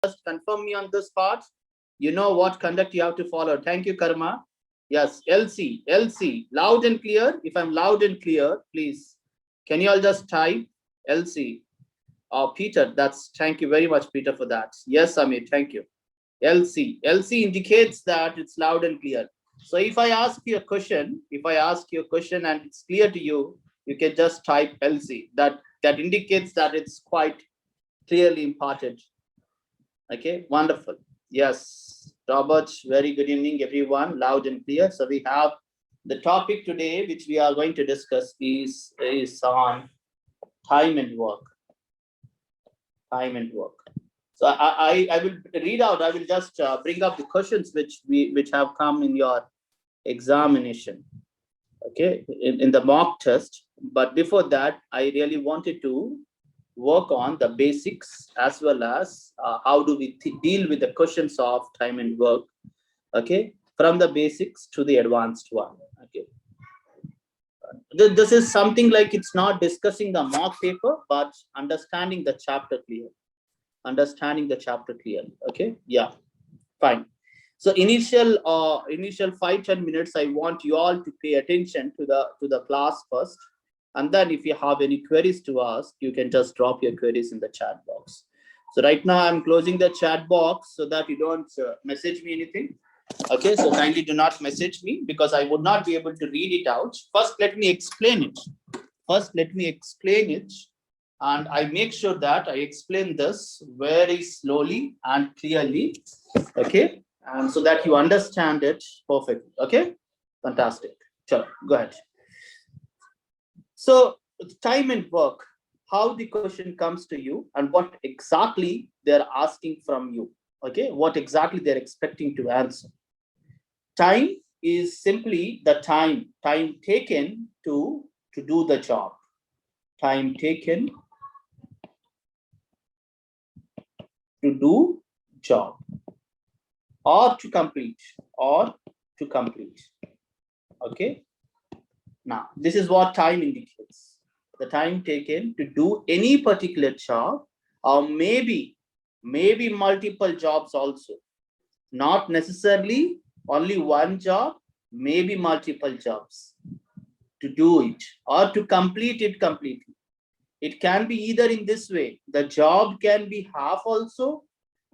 just confirm me on this part. You know what conduct you have to follow. Thank you, Karma. Yes, LC, loud and clear. If I'm loud and clear, please, can you all just type LC? Oh, Peter, thank you very much, Peter, for that. Yes, Amit, thank you. LC indicates that it's loud and clear. So if I ask you a question, and it's clear to you, you can just type LC. That indicates that it's quite clearly imparted. Okay, wonderful. Yes, Robert, very good evening, everyone. Loud and clear. So we have the topic today, which we are going to discuss is on time and work. Time and work. So I will read out. I will just bring up the questions which have come in your examination. Okay, in the mock test. But before that, I really wanted to work on the basics as well as how do we deal with the questions of time and work. Okay, from the basics to the advanced one. Okay, this is something like it's not discussing the mock paper, but understanding the chapter clearly. Okay, yeah, fine. So initial 5-10 minutes, I want you all to pay attention to the class first, and then if you have any queries to ask, you can just drop your queries in the chat box. So right now I'm closing the chat box so that you don't message me anything. Okay, so kindly do not message me because I would not be able to read it out. First, let me explain it. And I make sure that I explain this very slowly and clearly. Okay, and so that you understand it perfectly. Okay, fantastic. Sure, go ahead. So time and work, how the question comes to you and what exactly they're asking from you. Okay, what exactly they're expecting to answer. Time is simply the time taken to do the job. Time taken to do job or to complete. Okay, now this is what time indicates: the time taken to do any particular job, or maybe multiple jobs also, not necessarily only one job, maybe multiple jobs, to do it or to complete it completely. It can be either in this way: the job can be half also,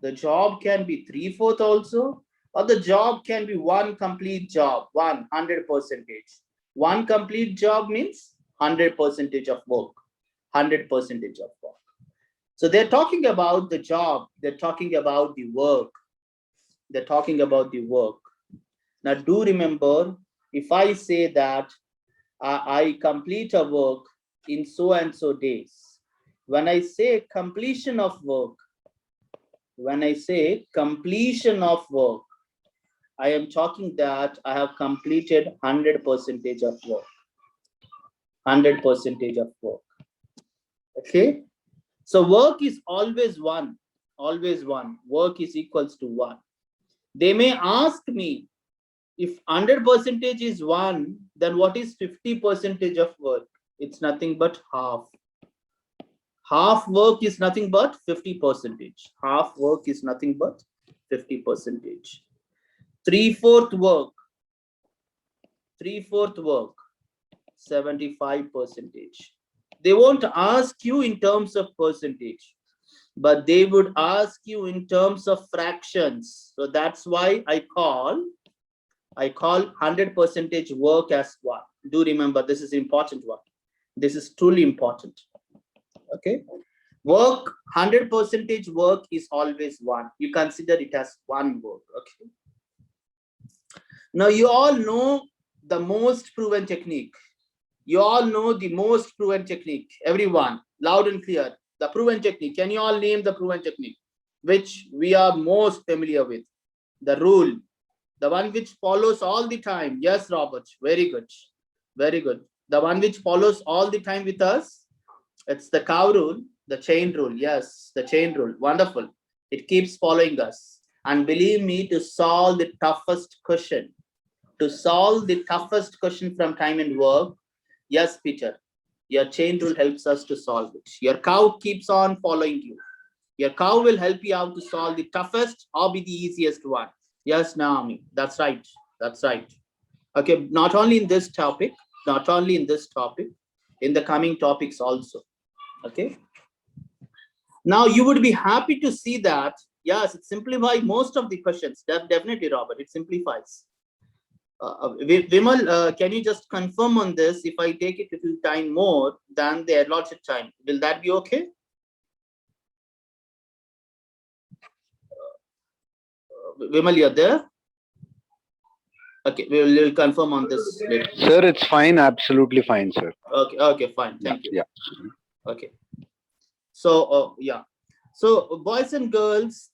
the job can be 3/4 also, or the job can be one complete job, 100%. One complete job means 100% of work, 100% of work. So they're talking about the job, they're talking about the work, Now do remember, if I say that I complete a work in so and so days, when I say completion of work, I am talking that I have completed 100% of work. 100% of work. Okay. So work is always one. Work is equals to 1. They may ask me, if 100% is 1, then what is 50% of work? It's nothing but half. Half work is nothing but 50%. Half work is nothing but 50%. 3/4 work. 75%. They won't ask you in terms of percentage, but they would ask you in terms of fractions. So that's why I call 100% work as 1. Do remember, this is important one. This is truly important. Okay. Work, 100% work is always 1. You consider it as 1 work. Okay. Now you all know the most proven technique. Everyone, loud and clear. The proven technique. Can you all name the proven technique which we are most familiar with? The rule, the one which follows all the time. Yes, Robert. Very good. The one which follows all the time with us. It's the cow rule, the chain rule. Yes, the chain rule. Wonderful. It keeps following us. And believe me, to solve the toughest question from time and work, yes, Peter, your chain rule helps us to solve it. Your cow keeps on following you. Your cow will help you out to solve the toughest or be the easiest one. Yes, Naomi, that's right. That's right. Okay, not only in this topic, not only in this topic, in the coming topics also. Okay. Now you would be happy to see that, yes, it simplifies most of the questions. Definitely, Robert, it simplifies. Vimal, can you just confirm on this? If I take it a little time more than the allotted time, will that be okay? Vimal, you're there? Okay, we'll confirm on this later. Sir, it's fine. Absolutely fine, sir. Okay, okay, fine. Thank you. Yeah. Okay. So, yeah. So, boys and girls,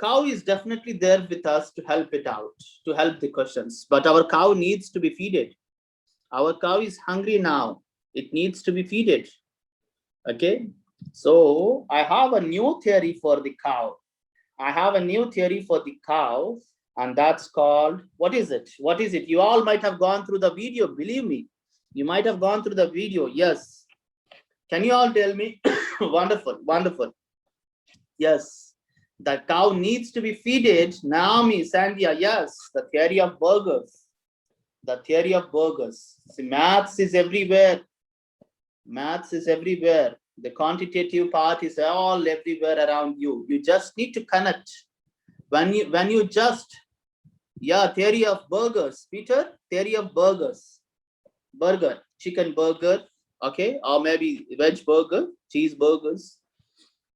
cow is definitely there with us to help it out, to help the questions. But our cow needs to be feeded. Our cow is hungry now. It needs to be feeded. Okay. So, I have a new theory for the cow. I have a new theory for the cow, and that's called, what is it? What is it? You all might have gone through the video, believe me. You might have gone through the video. Yes. Can you all tell me? Wonderful, wonderful. Yes. The cow needs to be feeded. Naomi, Sandhya, yes. The theory of burgers. The theory of burgers. See, maths is everywhere. Maths is everywhere. The quantitative part is all everywhere around you. You just need to connect. When you just, yeah, theory of burgers. Peter, theory of burgers. Burger, chicken burger, okay, or maybe veg burger, cheeseburgers.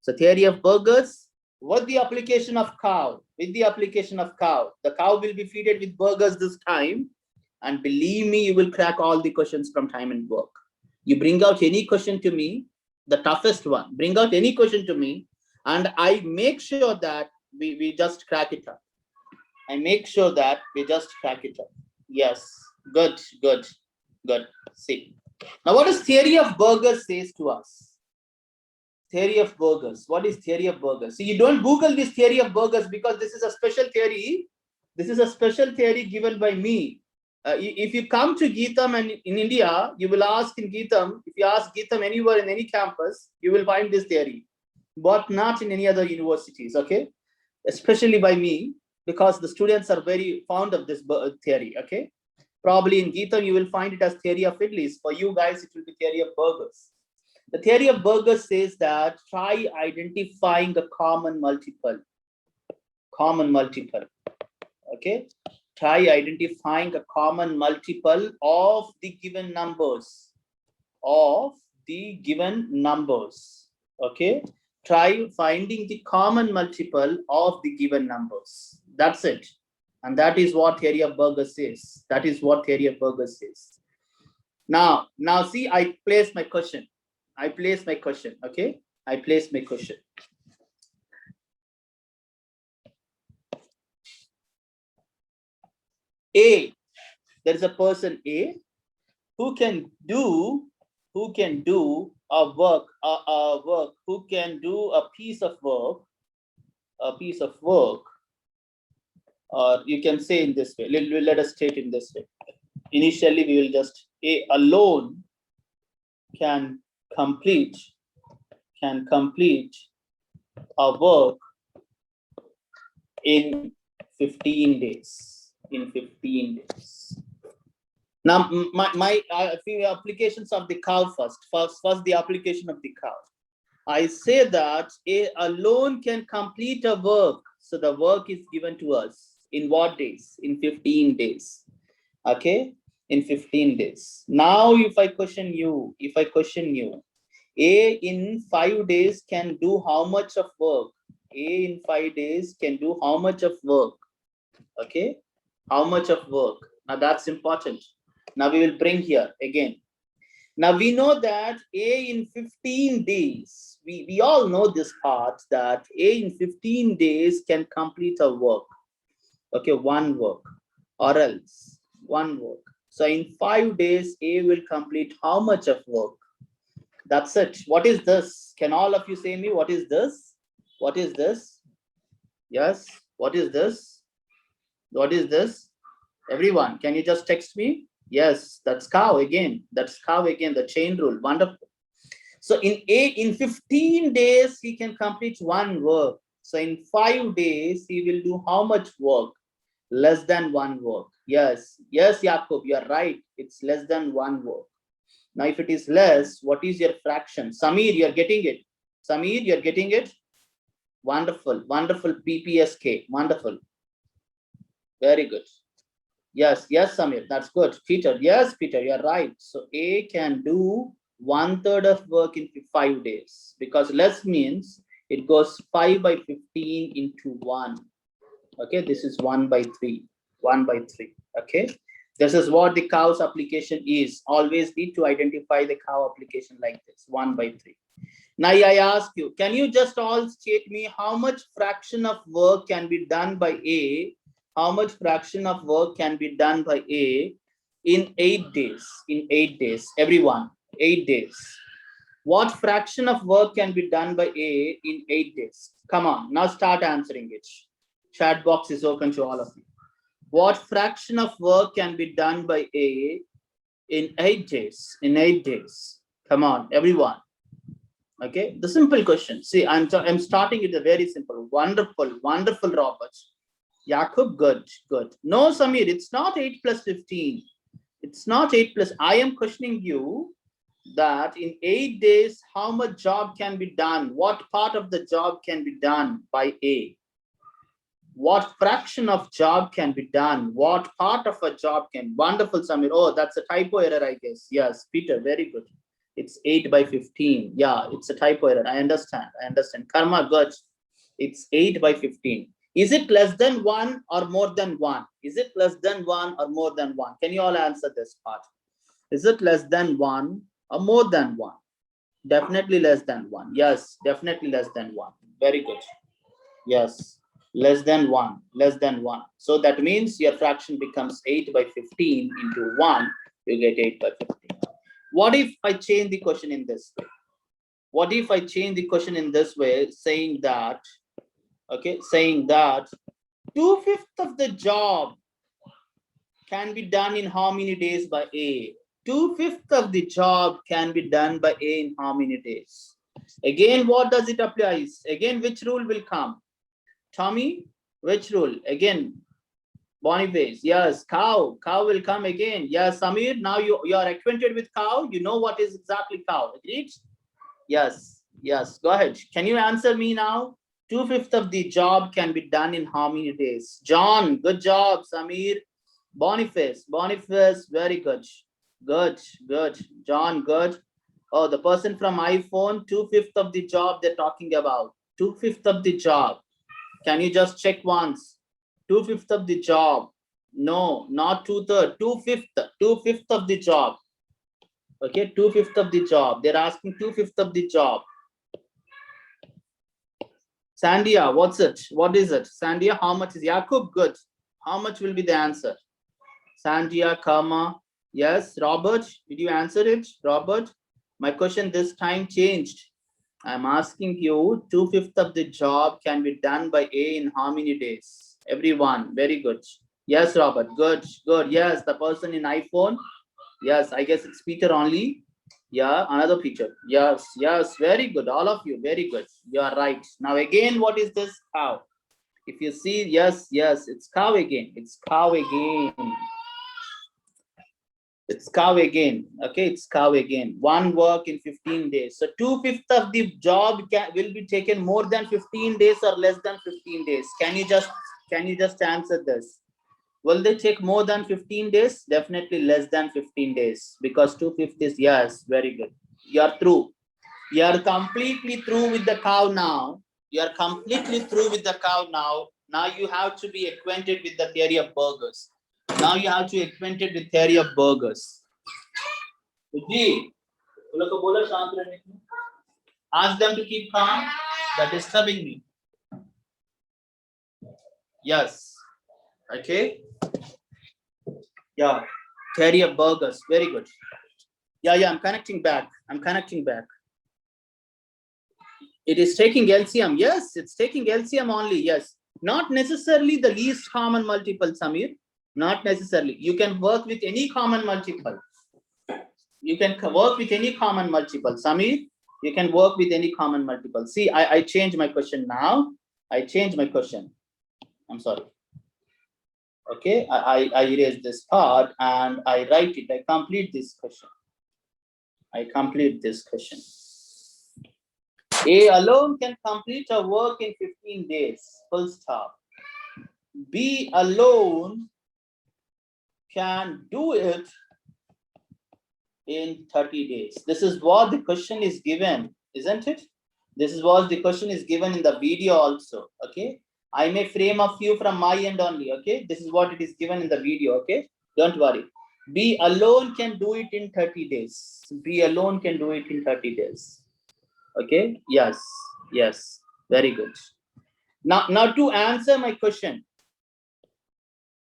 So theory of burgers. What the application of cow? With the application of cow, the cow will be fed with burgers this time, and believe me, you will crack all the questions from time and work. You bring out any question to me, the toughest one. Bring out any question to me, and I make sure that we just crack it up. I make sure that we just crack it up. Yes, good, good, good. See. Now, what does theory of burgers says to us? Theory of burgers. What is theory of burgers? See, you don't Google this theory of burgers because this is a special theory. This is a special theory given by me. If you come to Geetham and in India, you will ask in Geetham, if you ask Geetham anywhere in any campus, you will find this theory, but not in any other universities, okay? Especially by me, because the students are very fond of this theory, okay? Probably in Geetham, you will find it as theory of idlis. For you guys, it will be theory of burgers. The theory of burgers says that try identifying a common multiple. Common multiple. Okay. Try identifying a common multiple of the given numbers. Of the given numbers. Okay. Try finding the common multiple of the given numbers. That's it. And that is what theory of burgers says. That is what theory of burgers says. Now see, I place my question. I place my question, okay? I place my question. A, there is a person A who can do a work, who can do a piece of work, or you can say in this way. Let us state in this way. Initially, we will just A alone can complete a work in 15 days. In 15 days. Now, my few applications of the cow first the application of the cow. I say that A alone can complete a work. So the work is given to us in what days? In 15 days. Okay, in 15 days. Now, if I question you, A in 5 days can do how much of work? A in 5 days can do how much of work? Okay, how much of work? Now that's important. Now we will bring here again. Now we know that A in 15 days, we all know this part that A in 15 days can complete a work. Okay, one work or else one work. So in 5 days, A will complete how much of work? That's it. What is this? Can all of you say me? What is this? What is this? Yes. What is this? What is this? Everyone, can you just text me? Yes, that's cow again. That's cow again. The chain rule. Wonderful. So in 15 days, he can complete one work. So in 5 days, he will do how much work? Less than one work. Yes, yes, Yakub, you are right. It's less than one work. Now, if it is less, what is your fraction? Samir, you're getting it. Samir, you're getting it. Wonderful, wonderful. PPSK, wonderful. Very good. Yes, yes, Samir, that's good. Peter, yes, Peter, you're right. So A can do 1/3 of work in 5 days, because less means it goes 5 by 15 into 1. Okay, this is 1 by 3. 1 by 3. Okay, this is what the cow's application is. Always need to identify the cow application like this, 1 by 3. Now I ask you, can you just all state me how much fraction of work can be done by A? How much fraction of work can be done by A in 8 days? In 8 days, everyone, 8 days. What fraction of work can be done by A in 8 days? Come on, now start answering it. Chat box is open to all of you. What fraction of work can be done by A in 8 days? In 8 days. Come on, everyone. Okay, the simple question. See, I'm starting with a very simple. Wonderful, wonderful, Robert. Yakub, good, good. No, Samir, it's not 8 plus 15. It's not 8 plus. I am questioning you that in 8 days, how much job can be done? What part of the job can be done by A? What fraction of job can be done? What part of a job can? Wonderful, Samir. Oh, that's a typo error, I guess. Yes, Peter, very good. It's 8 by 15. Yeah, it's a typo error. I understand. I understand. Karma, good. It's 8 by 15. Is it less than 1 or more than 1? Is it less than 1 or more than 1? Can you all answer this part? Is it less than 1 or more than 1? Definitely less than 1. Yes, definitely less than 1. Very good. Yes, less than 1. Less than 1. So that means your fraction becomes 8 by 15 into 1. You get 8 by 15. What if I change the question in this way? What if I change the question in this way, saying that, okay, saying that 2/5 of the job can be done in how many days by A? 2/5 of the job can be done by A in how many days? Again, what does it apply? Again, which rule will come? Tommy, which rule? Again, Boniface, yes, cow will come again. Yes, Samir, now you are acquainted with cow. You know what is exactly cow, agreed? Yes, yes, go ahead. Can you answer me now? 2/5 of the job can be done in how many days? John, good job. Samir, Boniface, very good. Good, good. John, good. Oh, the person from iPhone, 2/5 of the job they're talking about. 2/5 of the job. Can you just check once? 2/5 of the job. No, not 2/3. 2/5. 2/5 of the job. Okay, 2/5 of the job. They're asking 2/5 of the job. Sandia, what's it? What is it? Sandia, how much is Yakub? Good. How much will be the answer? Sandia, Karma. Yes, Robert, did you answer it? Robert, my question this time changed. I'm asking you, 2/5 of the job can be done by A in how many days? Everyone, very good. Yes, Robert, good, good. Yes, the person in iPhone. Yes, I guess it's Peter only. Yeah, another Peter. Yes, yes, very good. All of you, very good. You are right. Now again, what is this? Cow. If you see, yes, yes, it's cow again. It's cow again. It's cow again. Okay, it's cow again. One work in 15 days. So 2/5 of the job will be taken more than 15 days or less than 15 days. Can you just answer this? Will they take more than 15 days? Definitely less than 15 days, because 2/5 is, yes, very good. You're through. You're completely through with the cow now. You're completely through with the cow now. Now you have to be acquainted with the theory of burgers. Now you have to be acquainted with theory of burgers. Ask them to keep calm. They're disturbing me. Yes. Okay. Yeah. Theory of burgers. Very good. Yeah, I'm connecting back. It is taking LCM. Yes, it's taking LCM only. Yes. Not necessarily the least common multiple, Samir. Not necessarily. You can work with any common multiple. You can work with any common multiple. Samir, You can work with any common multiple. See, I changed my question now. I changed my question. I'm sorry. Okay, I erase this part and I write it. I complete this question. I complete this question. A alone can complete a work in 15 days. Full stop. B alone can do it in 30 days. This is what the question is given, isn't it? This is what the question is given in the video also. Okay, I may frame a few from my end only. Okay, this is what it is given in the video. Okay, don't worry. B alone can do it in 30 days. B alone can do it in 30 days. Okay, yes, yes, very good. Now to answer my question.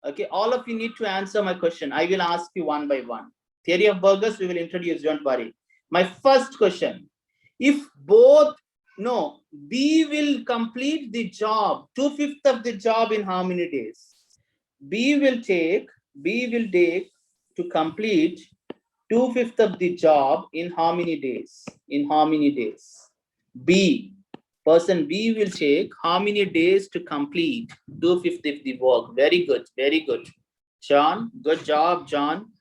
Okay, all of you need to answer my question. I will ask you one by one. Theory of burgers, we will introduce, don't worry. My first question, if both, no, B will complete the job, 2/5 of the job in how many days? B will take to complete 2/5 of the job in how many days? In how many days? B, person B will take how many days to complete 2/5 of the work? Very good, very good. John, good job, John.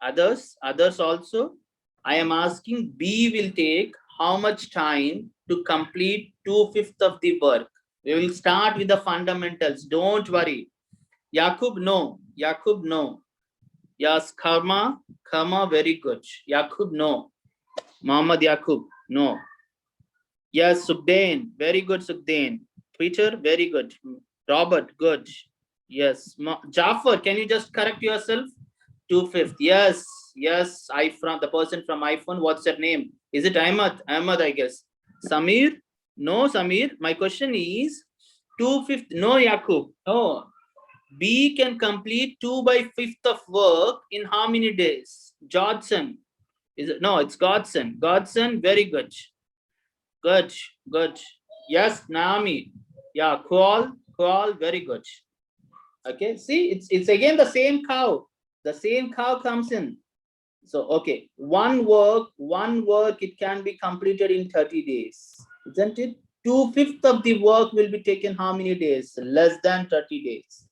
Others also. I am asking B will take how much time to complete 2/5 of the work? We will start with the fundamentals. Don't worry. Yakub, no. Yakub, no. Yes, Karma, very good. Yakub, no. Muhammad Yakub, no. Yes, Sugden, very good, Sugden. Peter, very good. Robert, good. Yes. Jafar, can you just correct yourself? 2/5. Yes, yes. From the person from iPhone. What's your name? Is it Ahmad? Ahmad, I guess. Samir? No, Samir. My question is 2/5. No, Yakub. No. B can complete 2/5 of work in how many days? Jodson. Is it? No, it's Godson. Godson, very good. Good, good. Yes, Naomi. Yeah, Kual, very good. Okay, see, it's again the same cow. The same cow comes in. So, okay, one work, it can be completed in 30 days, isn't it? 2/5 of the work will be taken how many days? Less than 30 days.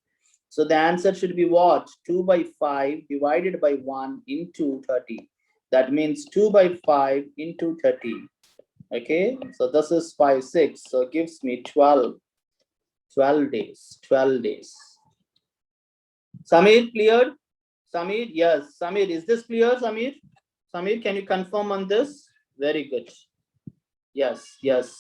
So the answer should be what? 2/5 divided by 1 into 30. That means 2/5 into 30. Okay, so this is 5, 6. So it gives me 12 days. 12 days. Samir, cleared? Samir, yes. Samir, is this clear, Samir? Samir, can you confirm on this? Very good. Yes, yes.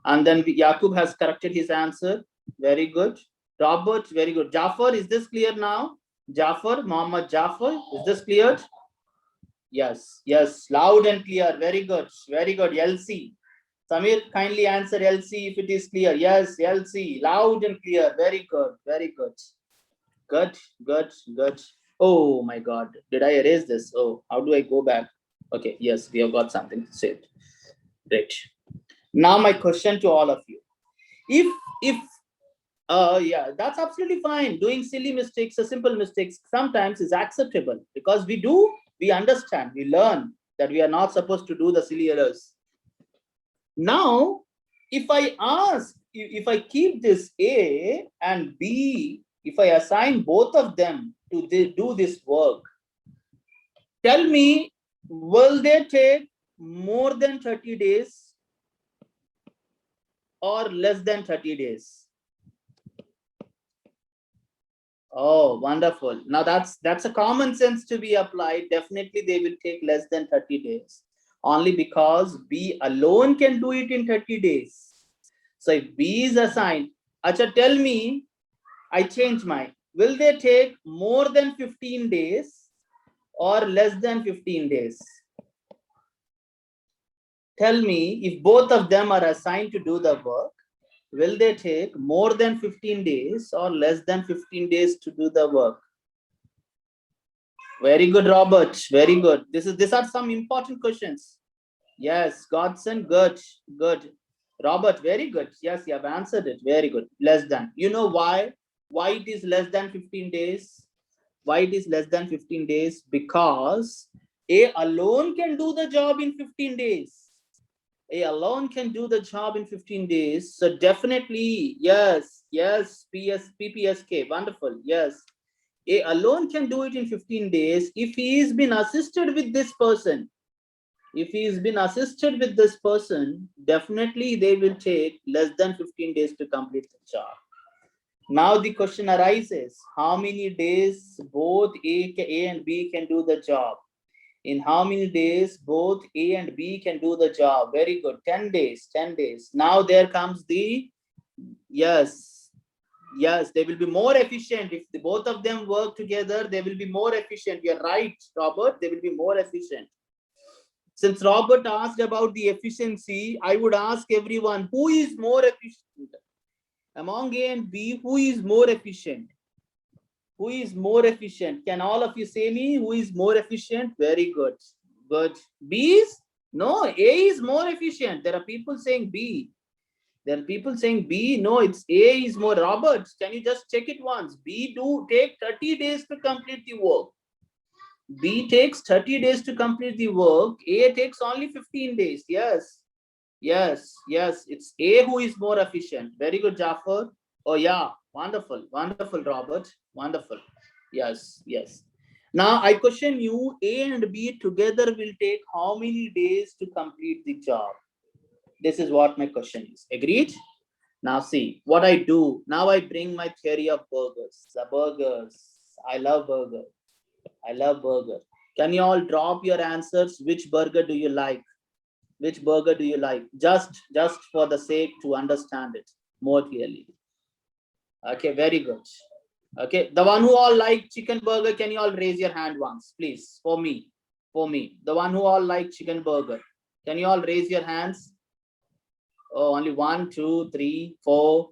And then Yakub has corrected his answer. Very good. Robert, very good. Jafar, is this clear now? Jafar, Muhammad Jafar, is this clear? Yes, yes. Loud and clear. Very good. Very good. LC. Samir, kindly answer LC if it is clear. Yes, LC. Loud and clear. Very good. Very good. Good, good, good. Oh my God. Did I erase this? Oh, how do I go back? Okay, yes, we have got something to say. Great. Now my question to all of you. Yeah, that's absolutely fine. Doing silly mistakes or simple mistakes sometimes is acceptable because we understand, we learn that we are not supposed to do the silly errors. Now, if I keep this A and B, if I assign both of them to do this work, tell me, will they take more than 30 days or less than 30 days? Oh, wonderful. Now that's a common sense to be applied. Definitely they will take less than 30 days. Only because B alone can do it in 30 days. So if B is assigned, Acha, tell me, I change mine. Will they take more than 15 days or less than 15 days? Tell me, if both of them are assigned to do the work, will they take more than 15 days or less than 15 days to do the work? Very good, Robert. Very good. These are some important questions. Yes, Godson, good, good. Robert, very good. Yes, you have answered it. Very good. Less than. You know why? Why it is less than 15 days? Why it is less than 15 days? Because A alone can do the job in 15 days. A alone can do the job in 15 days. So definitely, yes, yes, PPSK, wonderful, yes. A alone can do it in 15 days if he has been assisted with this person. If he has been assisted with this person, definitely they will take less than 15 days to complete the job. Now the question arises, how many days both A and B can do the job? In how many days both A and B can do the job? Very good. 10 days. 10 days. Now there comes the yes. Yes, they will be more efficient. If the both of them work together, they will be more efficient. You're right, Robert. They will be more efficient. Since Robert asked about the efficiency, I would ask everyone who is more efficient among A and B? Who is more efficient? Who is more efficient? Can all of you say me who is more efficient? Very good. Good. B is? No, A is more efficient. There are people saying B. There are people saying B. No, it's A is more. Robert, can you just check it once? B do take 30 days to complete the work. B takes 30 days to complete the work. A takes only 15 days. Yes. Yes. Yes. It's A who is more efficient. Very good, Jafar. Oh, yeah. Wonderful. Wonderful, Robert. Wonderful. Yes. Yes. Now I question you, A and B together will take how many days to complete the job? This is what my question is. Agreed? Now see what I do. Now I bring my theory of burgers. The burgers. I love burger. I love burger. Can you all drop your answers? Which burger do you like? Which burger do you like? Just for the sake to understand it more clearly. Okay, very good. Okay, the one who all like chicken burger, can you all raise your hand once, please? For me. For me. The one who all like chicken burger. Can you all raise your hands? Oh, only 1, 2, 3, 4,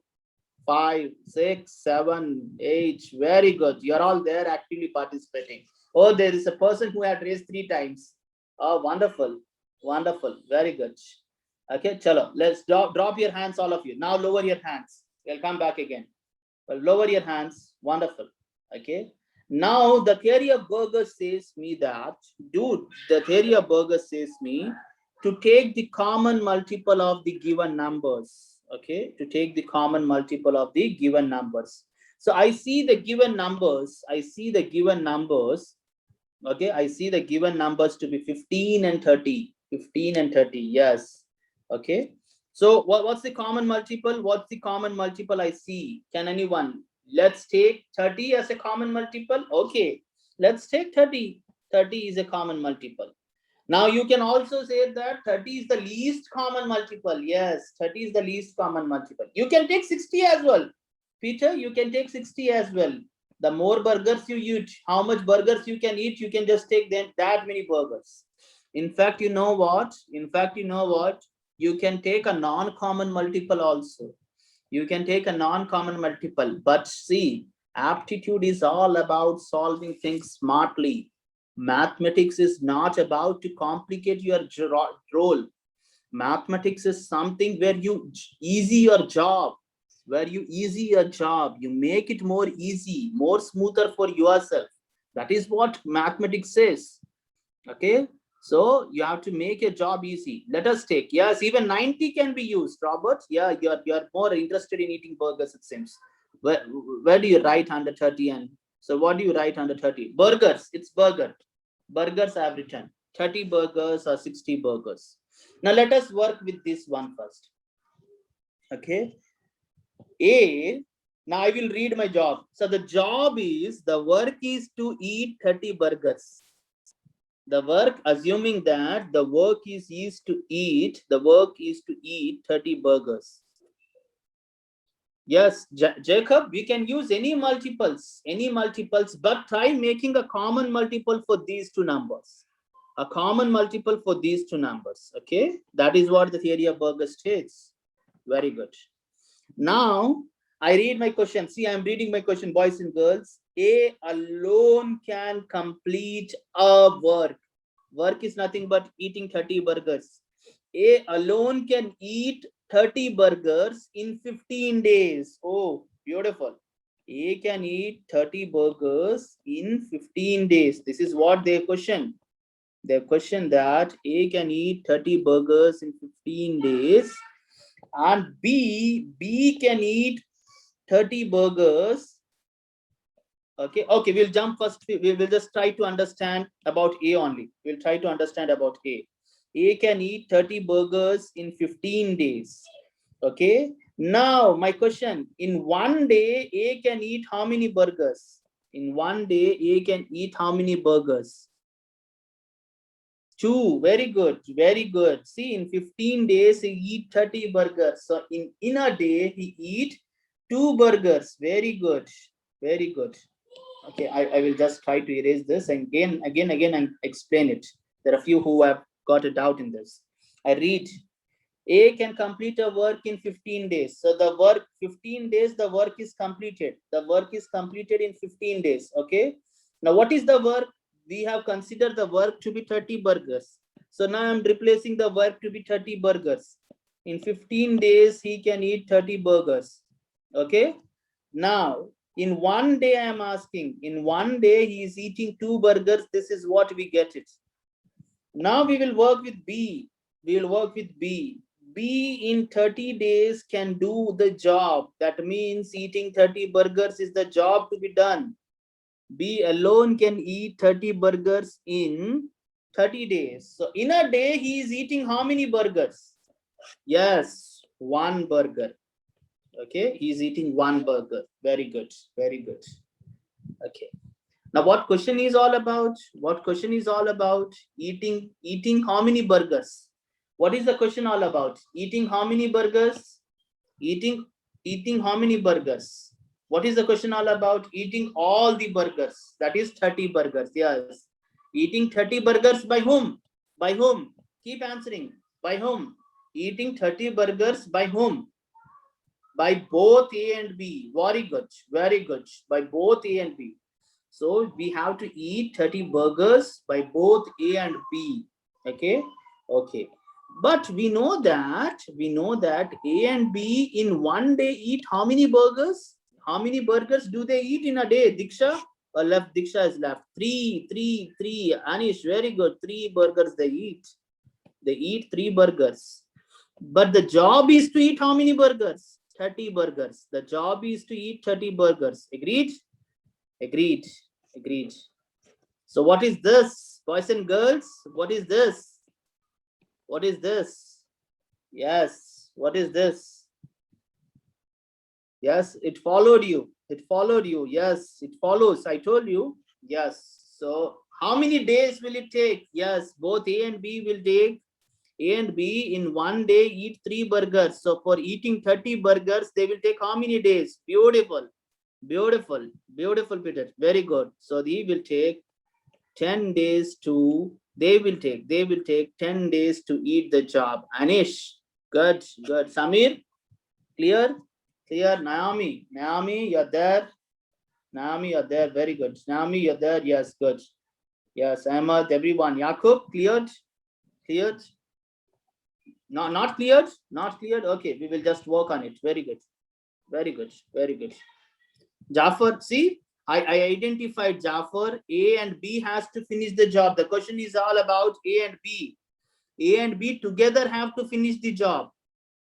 5, 6, 7, 8. Very good. You're all there actively participating. Oh, there is a person who had raised 3 times. Oh, wonderful. Wonderful. Very good. Okay, chalo. Let's drop your hands, all of you. Now lower your hands. We'll come back again. Well, lower your hands. Wonderful. Okay. Now the theory of burger says me that, dude, the theory of burger says me to take the common multiple of the given numbers. Okay, to take the common multiple of the given numbers. So I see the given numbers. I see the given numbers. Okay, I see the given numbers to be 15 and 30. 15 and 30. Yes. Okay. So what's the common multiple? What's the common multiple I see? Can anyone? Let's take 30 as a common multiple. Okay. Let's take 30. 30 is a common multiple. Now you can also say that 30 is the least common multiple. Yes, 30 is the least common multiple. You can take 60 as well. Peter, you can take 60 as well. The more burgers you eat, how much burgers you can eat, you can just take them that many burgers. In fact, you know what? You can take a non-common multiple also. You can take a non-common multiple. But see, aptitude is all about solving things smartly. Mathematics is not about to complicate your role. Mathematics is something where you easy your job, you make it more easy, more smoother for yourself. That is what mathematics says. Okay, so you have to make your job easy. Let us take, yes, even 90 can be used, Robert. Yeah, you're more interested in eating burgers, it seems. Where do you write under 30? And so what do you write under 30? Burgers. It's burgers I have written 30 burgers or 60 burgers. Now let us work with this one first. Okay, A. Now I will read my job. So the job is, the work is to eat 30 burgers. The work, assuming that the work is to eat 30 burgers. Yes, Jacob, we can use any multiples, but try making a common multiple for these two numbers. A common multiple for these two numbers. Okay, that is what the theory of burger states. Very good. Now I read my question. See, I'm reading my question, boys and girls. A alone can complete a work. Work is nothing but eating 30 burgers. A alone can eat 30 burgers in 15 days. Oh, beautiful. A can eat 30 burgers in 15 days. This is what they question. They question that A can eat 30 burgers in 15 days and B can eat 30 burgers. Okay, we'll jump first. We'll just try to understand about A only. We'll try to understand about A. A can eat 30 burgers in 15 days. Okay. Now, my question, in one day, A can eat how many burgers? In one day, A can eat how many burgers? Two. Very good. Very good. See, in 15 days, he eat 30 burgers. So in a day, he eat 2 burgers. Very good. Very good. Okay, I will just try to erase this and again and explain it. There are a few who have got a doubt in this. I read, A can complete a work in 15 days. So the work, 15 days, the work is completed. The work is completed in 15 days. Okay. Now, what is the work? We have considered the work to be 30 burgers. So now I'm replacing the work to be 30 burgers. In 15 days, he can eat 30 burgers. Okay. Now, in one day, I am asking, in one day, he is eating 2 burgers. This is what we get it. Now we will work with B. We will work with B. B in 30 days can do the job. That means eating 30 burgers is the job to be done. B alone can eat 30 burgers in 30 days. So in a day, he is eating how many burgers? Yes, 1 burger. Okay, he is eating 1 burger. Very good. Very good. Okay. Now, what question is all about? What question is all about? Eating how many burgers? What is the question all about? Eating how many burgers? Eating how many burgers? What is the question all about? Eating all the burgers. That is 30 burgers. Yes. Eating 30 burgers by whom? By whom? Keep answering. By whom? Eating 30 burgers by whom? By both A and B. Very good. Very good. By both A and B. So we have to eat 30 burgers by both A and B. Okay. Okay. But we know that A and B in one day eat how many burgers? How many burgers do they eat in a day? Diksha? Left. Diksha is left. Three. Anish, very good. 3 burgers they eat. They eat 3 burgers. But the job is to eat how many burgers? 30 burgers. The job is to eat 30 burgers. Agreed? Agreed. Agreed. So what is this? Boys and girls, what is this? What is this? Yes. What is this? Yes, it followed you. It followed you. Yes, it follows. I told you. Yes. So how many days will it take? Yes, both A and B will take. A and B in one day eat 3 burgers. So for eating 30 burgers, they will take how many days? Beautiful. Beautiful. Beautiful, Peter. Very good. So they will take 10 days to, they will take 10 days to eat the job. Anish, good. Samir, clear? Naomi, you're there. Naomi, you're there. Very good. Naomi, you're there. Yes, good. Yes, Ahmad, everyone. Yakub, cleared? No, not cleared. Okay, we will just work on it. Very good. Jafar, see, I identified Jafar. A and B has to finish the job. The question is all about A and B. A and B together have to finish the job.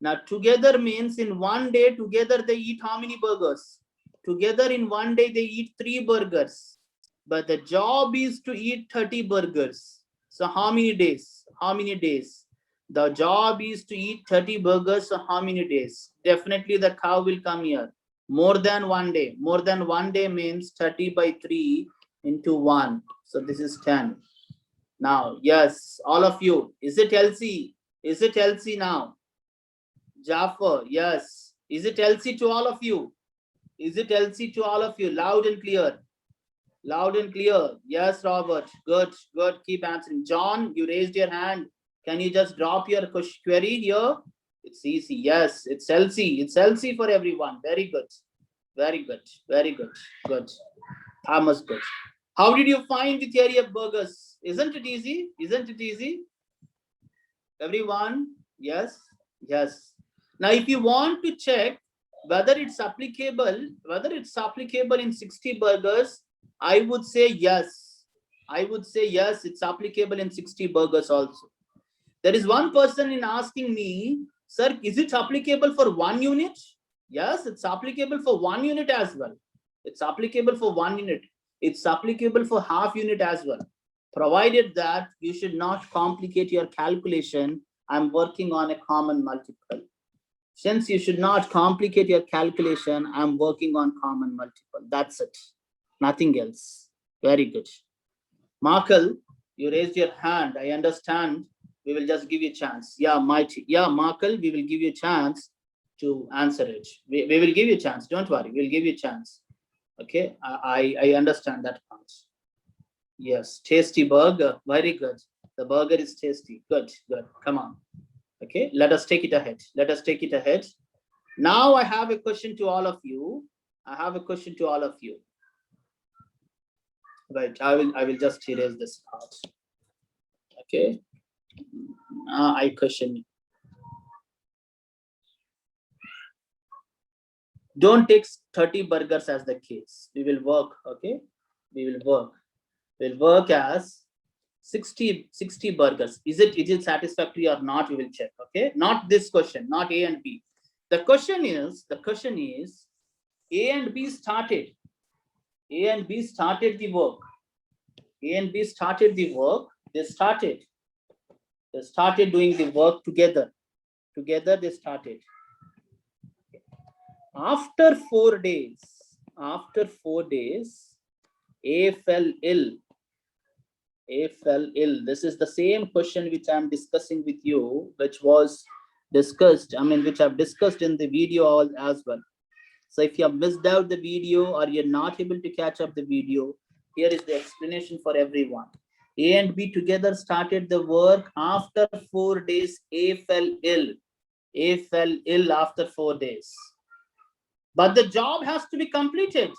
Now, together means in one day, together they eat how many burgers? Together in one day, they eat 3 burgers. But the job is to eat 30 burgers. So how many days? The job is to eat 30 burgers. So how many days? Definitely the cow will come here. More than 1 day. More than 1 day means 30 by 3 into 1. So this is 10. Now, yes, all of you. Is it LC? Is it LC now? Jafar, yes. Is it LC to all of you? Is it LC to all of you? Loud and clear. Loud and clear. Yes, Robert. Good. Keep answering. John, you raised your hand. Can you just drop your query here? It's easy. Yes, it's LC. It's LC for everyone. Very good. Good. Thomas, good. How did you find the theory of burgers? Isn't it easy? Everyone? Yes. Now, if you want to check whether it's applicable in 60 burgers, I would say yes. I would say yes, it's applicable in 60 burgers also. There is one person in asking me, sir, is it applicable for 1 unit? Yes, it's applicable for 1 unit as well. It's applicable for 1 unit. It's applicable for half unit as well. Provided that you should not complicate your calculation. I'm working on a common multiple. Since you should not complicate your calculation, I'm working on common multiple. That's it. Nothing else. Very good. Markel, you raised your hand. I understand. We will just give you a chance. Yeah, Mighty. Yeah, Markel, we will give you a chance to answer it. We will give you a chance. Don't worry. We'll give you a chance. Okay. I understand that part. Yes. Tasty burger. Very good. The burger is tasty. Good. Good. Come on. Okay. Let us take it ahead. Let us take it ahead. Now I have a question to all of you. I have a question to all of you. Right. I will just erase this part. Okay. I question you. Don't take 30 burgers as the case. We will work. Okay. We will work. We'll work as 60 burgers. Is it satisfactory or not? We will check. Okay. Not this question, not A and B. The question is A and B started. A and B started the work. A and B started the work. They started doing the work together. Together they started. After 4 days, A fell ill. A fell ill. This is the same question which I'm discussing with you, which was discussed, which I've discussed in the video as well. So if you have missed out the video or you're not able to catch up the video, here is the explanation for everyone. A and B together started the work. After 4 days, A fell ill. A fell ill after 4 days. But the job has to be completed.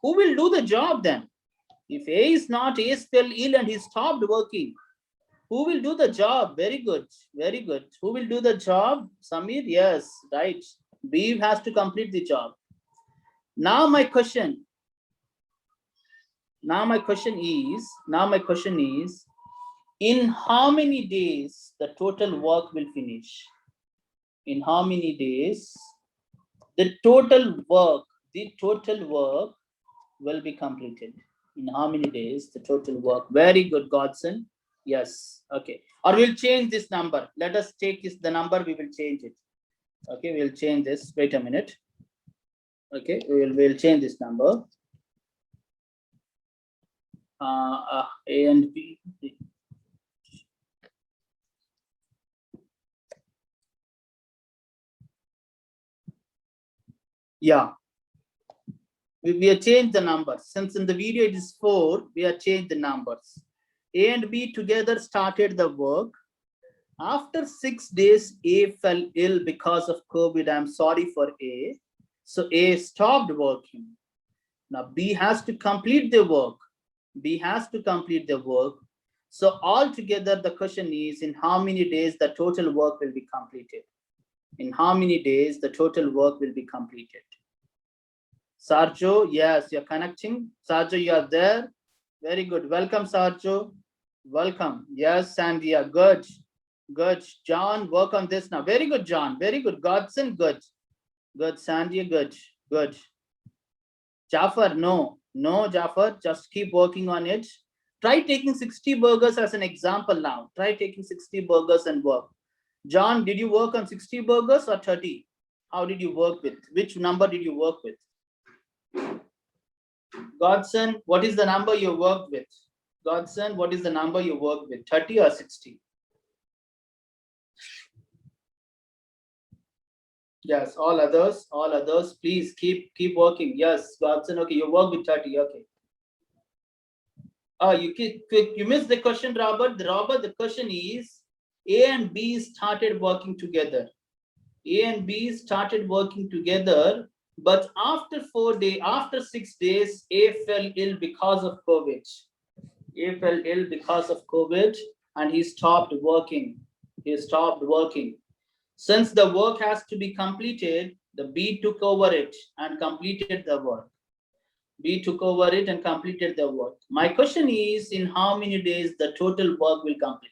Who will do the job then? If A is not, A fell ill and he stopped working. Who will do the job? Very good. Very good. Who will do the job? Samir? Yes, right. B has to complete the job. Now my question is, in how many days the total work will finish? In how many days the total work will be completed? In how many days the total work? Very good, Godson. Yes. Okay. Or we'll change this number. Let us take the number. We will change it. Okay. We'll change this. Wait a minute. Okay. We'll change this number. A and B. Yeah. We have changed the numbers. Since in the video it is 4, we have changed the numbers. A and B together started the work. After 6 days, A fell ill because of COVID. I'm sorry for A. So A stopped working. Now B has to complete the work. So altogether, the question is, in how many days the total work will be completed? In how many days the total work will be completed? Sarjo, yes, you're connecting. Sarjo, you are there. Very good. Welcome, Sarjo. Welcome. Yes, Sandia. Good. Good. John, work on this now. Very good, John. Very good. Godson, good. Good. Sandia, good. Good. Jafar, no. No, Jafar, just keep working on it. Try taking 60 burgers as an example now. Try taking 60 burgers and work. John, did you work on 60 burgers or 30? How did you work with? Which number did you work with? Godson, what is the number you worked with? Godson, what is the number you worked with? 30 or 60? Yes, all others, please keep working. Yes, Godson, okay, you work with 30, okay. You missed the question, Robert. Robert, the question is, A and B started working together. But after 6 days, A fell ill because of COVID. And he stopped working. Since the work has to be completed, the B took over it and completed the work. B took over it and completed the work. My question is, in how many days the total work will complete?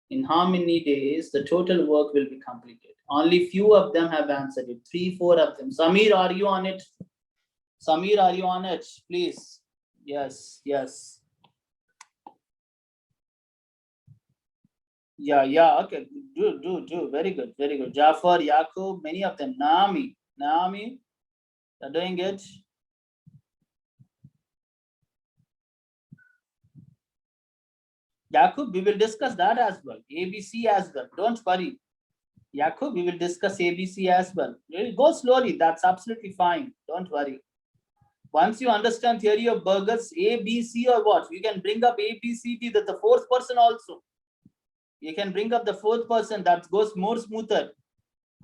In how many days the total work will be completed? Only few of them have answered it. 3, 4 of them. Samir, are you on it? Samir, are you on it? Please. Yes, yes. Yeah, okay. Do. Very good, very good. Jafar, Yaqub, many of them. Naomi, you're doing it. Yaqub, we will discuss that as well. ABC as well. Don't worry. Yaqub, we will discuss ABC as well. Go slowly. That's absolutely fine. Don't worry. Once you understand theory of burgers, A, B, C, or what, you can bring up A, B, C, D, that the fourth person also. You can bring up the fourth person, that goes more smoother.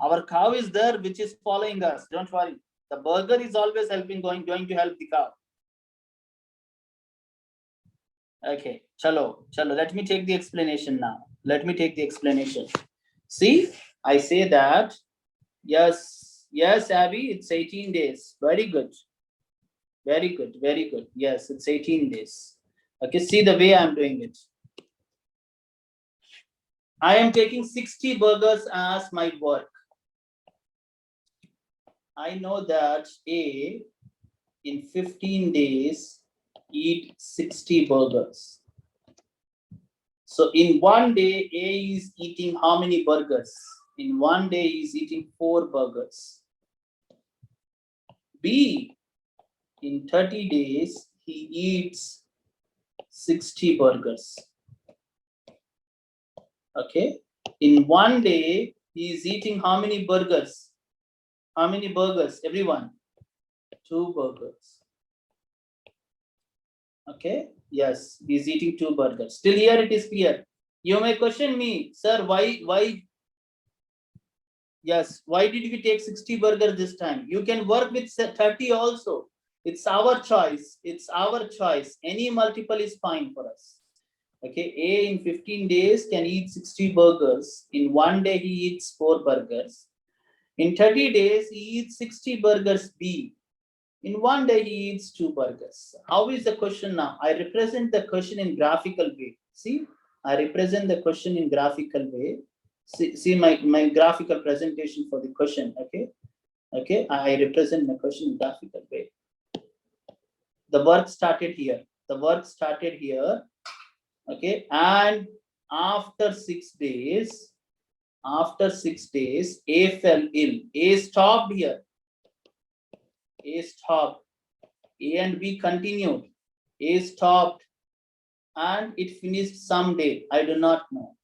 Our cow is there, which is following us. Don't worry. The burger is always helping, going to help the cow. Okay, chalo. Let me take the explanation now. See, I say that, yes, Abby, it's 18 days. Very good. Yes, it's 18 days. Okay, see the way I'm doing it. I am taking 60 burgers as my work. I know that A, in 15 days, eat 60 burgers. So in one day, A is eating how many burgers? In one day, he is eating 4 burgers. B, in 30 days, he eats 60 burgers. Okay. In one day, he is eating how many burgers? How many burgers, everyone? 2 burgers. Okay. Yes, he is eating 2 burgers. Still here it is clear. You may question me, sir, why? Yes, why did we take 60 burgers this time? You can work with 30 also. It's our choice. Any multiple is fine for us. Okay, A in 15 days can eat 60 burgers. In one day, he eats 4 burgers. In 30 days, he eats 60 burgers. B. In one day, he eats 2 burgers. How is the question now? I represent the question in graphical way. See, I represent the question in graphical way. See my graphical presentation for the question. Okay, I represent my question in graphical way. The work started here. Okay, and after 6 days, A fell ill. A stopped here. A stopped. A and B continued. A stopped, and it finished someday. I do not know.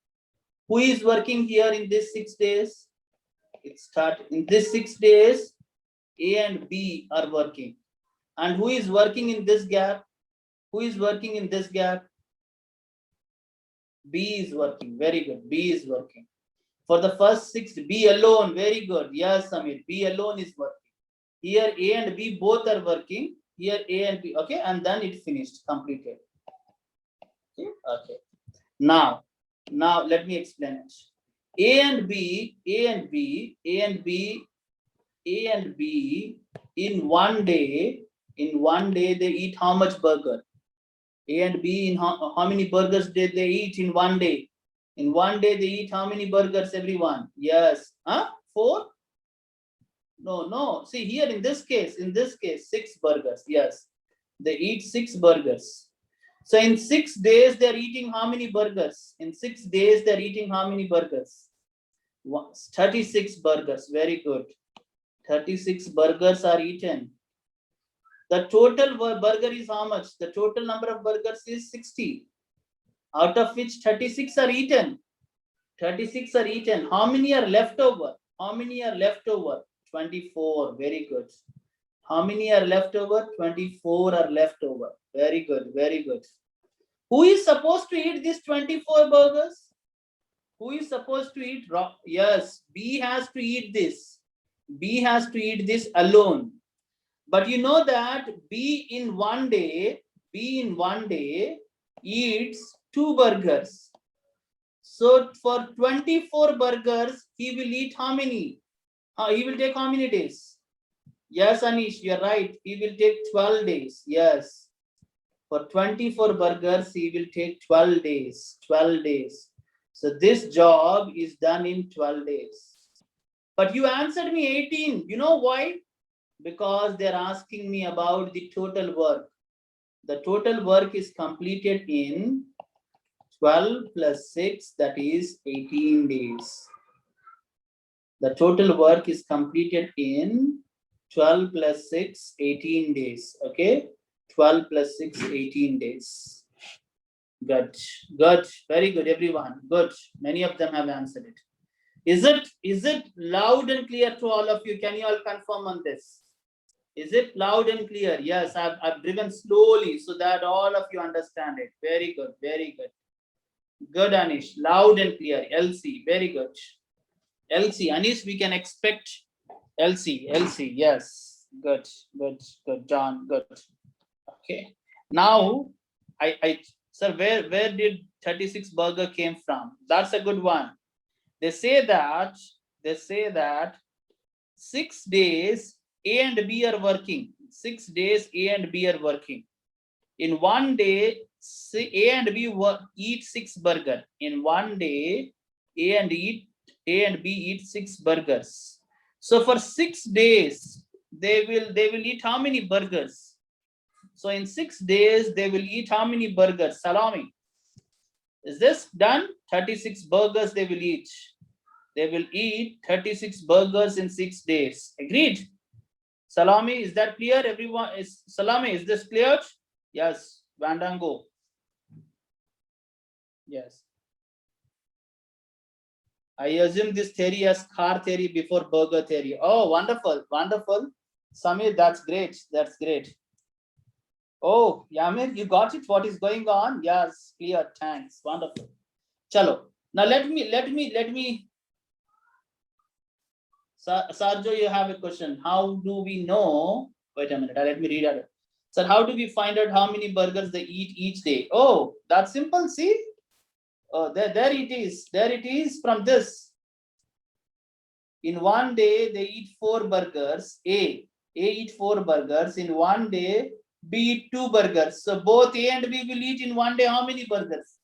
Who is working here in these 6 days? It started in these 6 days. A and B are working. And who is working in this gap? B is working. Very good. B is working. For the first 6, B alone. Very good. Yes, Samir. B alone is working. Here A and B both are working. Here A and B. Okay, and then it finished, completed. Okay. Now let me explain it. A and B in one day they eat how much burger? A and B in how many burgers did they eat in one day? In one day they eat how many burgers, everyone? Yes. 4? No. See here in this case, 6 burgers. Yes. They eat 6 burgers. So in 6 days they're eating how many burgers? In 6 days they're eating how many burgers? 36 burgers. Very good. 36 burgers are eaten. The total burger is how much? The total number of burgers is 60, out of which 36 are eaten. How many are left over? 24. Very good. How many are left over? 24 are left over. Very good. Who is supposed to eat these 24 burgers? Who is supposed to eat? Yes, B has to eat this. B has to eat this alone. But you know that B in one day eats 2 burgers. So for 24 burgers, he will eat how many? He will take how many days? Yes, Anish, you're right. He will take 12 days. Yes. For 24 burgers, he will take 12 days. 12 days. So this job is done in 12 days. But you answered me 18. You know why? Because they're asking me about the total work. The total work is completed in 12 plus 6, that is 18 days. The total work is completed in 12 plus 6, 18 days. Okay, 12 plus 6, 18 days. Good, good, very good, everyone. Good. Many of them have answered it. Is it loud and clear to all of you? Can you all confirm on this? Is it loud and clear? Yes, I've driven slowly so that all of you understand it. Very good, very good. Good, Anish. Loud and clear. LC, very good. LC, Anish, we can expect LC, yes. Good, good, good, John, good. Okay. Now, sir, where did 36 burger came from? That's a good one. They say that 6 days A and B are working. 6 days A and B are working. In one day, A and B eat 6 burger. In one day, A and B eat 6 burgers. So for 6 days, they will eat how many burgers? So in 6 days, they will eat how many burgers? Salami. Is this done? 36 burgers they will eat. They will eat 36 burgers in 6 days. Agreed? Salami, is that clear? Everyone is Salami, is this clear? Yes, Vandango. Yes. I assume this theory as car theory before burger theory. Oh, wonderful, wonderful. Samir, that's great. That's great. Oh, Yamir, you got it. What is going on? Yes, clear. Thanks. Wonderful. Chalo. Now let me. Sarjo, you have a question. How do we know? Wait a minute. Let me read it. Sir, how do we find out how many burgers they eat each day? Oh, that's simple. See? Oh, there it is. There it is from this. In one day, they eat 4 burgers. A eat 4 burgers. In one day, B eat 2 burgers. So both A and B will eat in one day how many burgers?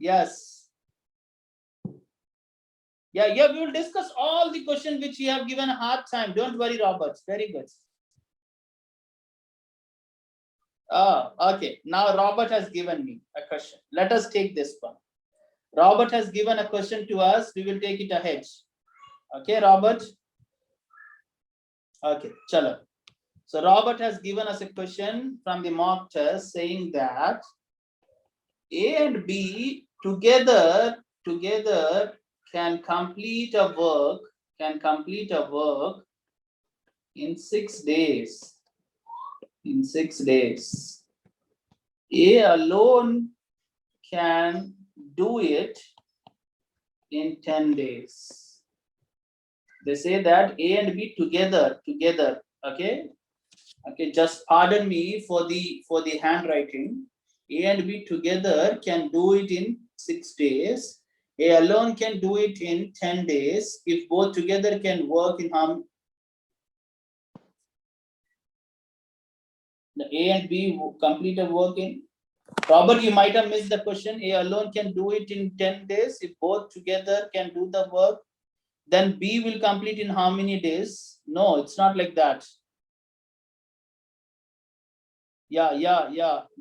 Yes. Yeah, we will discuss all the questions which you have given a hard time. Don't worry, Robert. Very good. Okay. Now Robert has given me a question. Let us take this one. Robert has given a question to us. We will take it ahead. Okay, Robert. Okay, chalo. So Robert has given us a question from the mock test saying that A and B together can complete a work in 6 days. In 6 days. A alone can do it in 10 days. They say that A and B together, okay? Okay, just pardon me for the handwriting. A and B together can do it in 6 days. A alone can do it in 10 days. If both together can work in harmony. The A and B complete a work in. Robert, you might have missed the question. A alone can do it in 10 days. If both together can do the work, then B will complete in how many days? No, it's not like that. Yeah.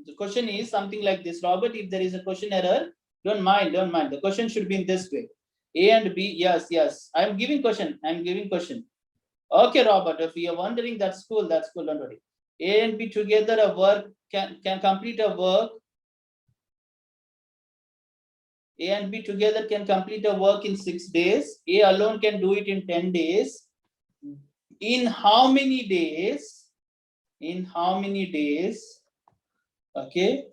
The question is something like this, Robert. If there is a question error, don't mind. The question should be in this way. A and B, yes. I'm giving question. Okay, Robert, if you are wondering, that's cool, don't worry. A and B together a work can complete a work. A and B together can complete a work in 6 days. A alone can do it in 10 days. In how many days? Okay.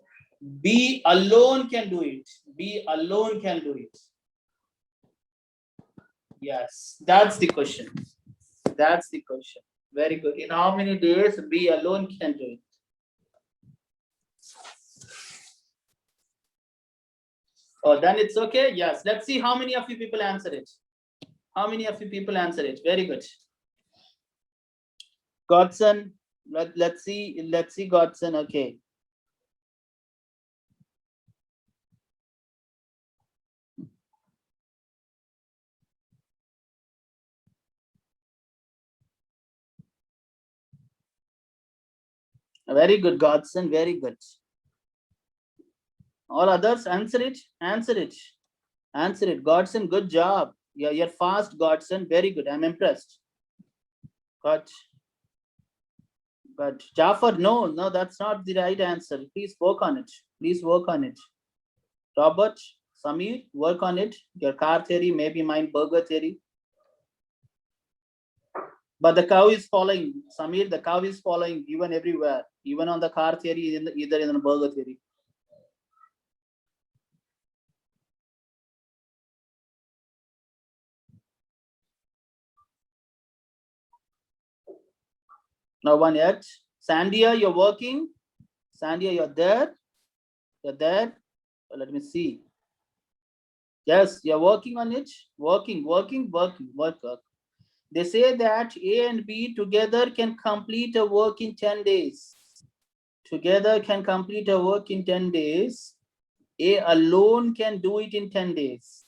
B alone can do it. Yes, that's the question. Very good. In how many days B alone can do it? Oh, then it's okay. Yes. Let's see how many of you people answer it. Very good. Godson, let's see, Godson. Okay. Very good, Godson. Very good. All others, answer it. Answer it. Answer it. Godson, good job. You're fast, Godson. Very good. I'm impressed. But Jafar, no, that's not the right answer. Please work on it. Please work on it. Robert, Samir, work on it. Your car theory, maybe mine burger theory. But the cow is following. Samir, the cow is following even everywhere. Even on the car theory, either in the burger theory. No one yet. Sandia, you're working. Sandia, you're there. You're there. Let me see. Yes, you're working on it. Working. They say that A and B together can complete a work in 10 days. Together can complete a work in 10 days. A alone can do it in 10 days.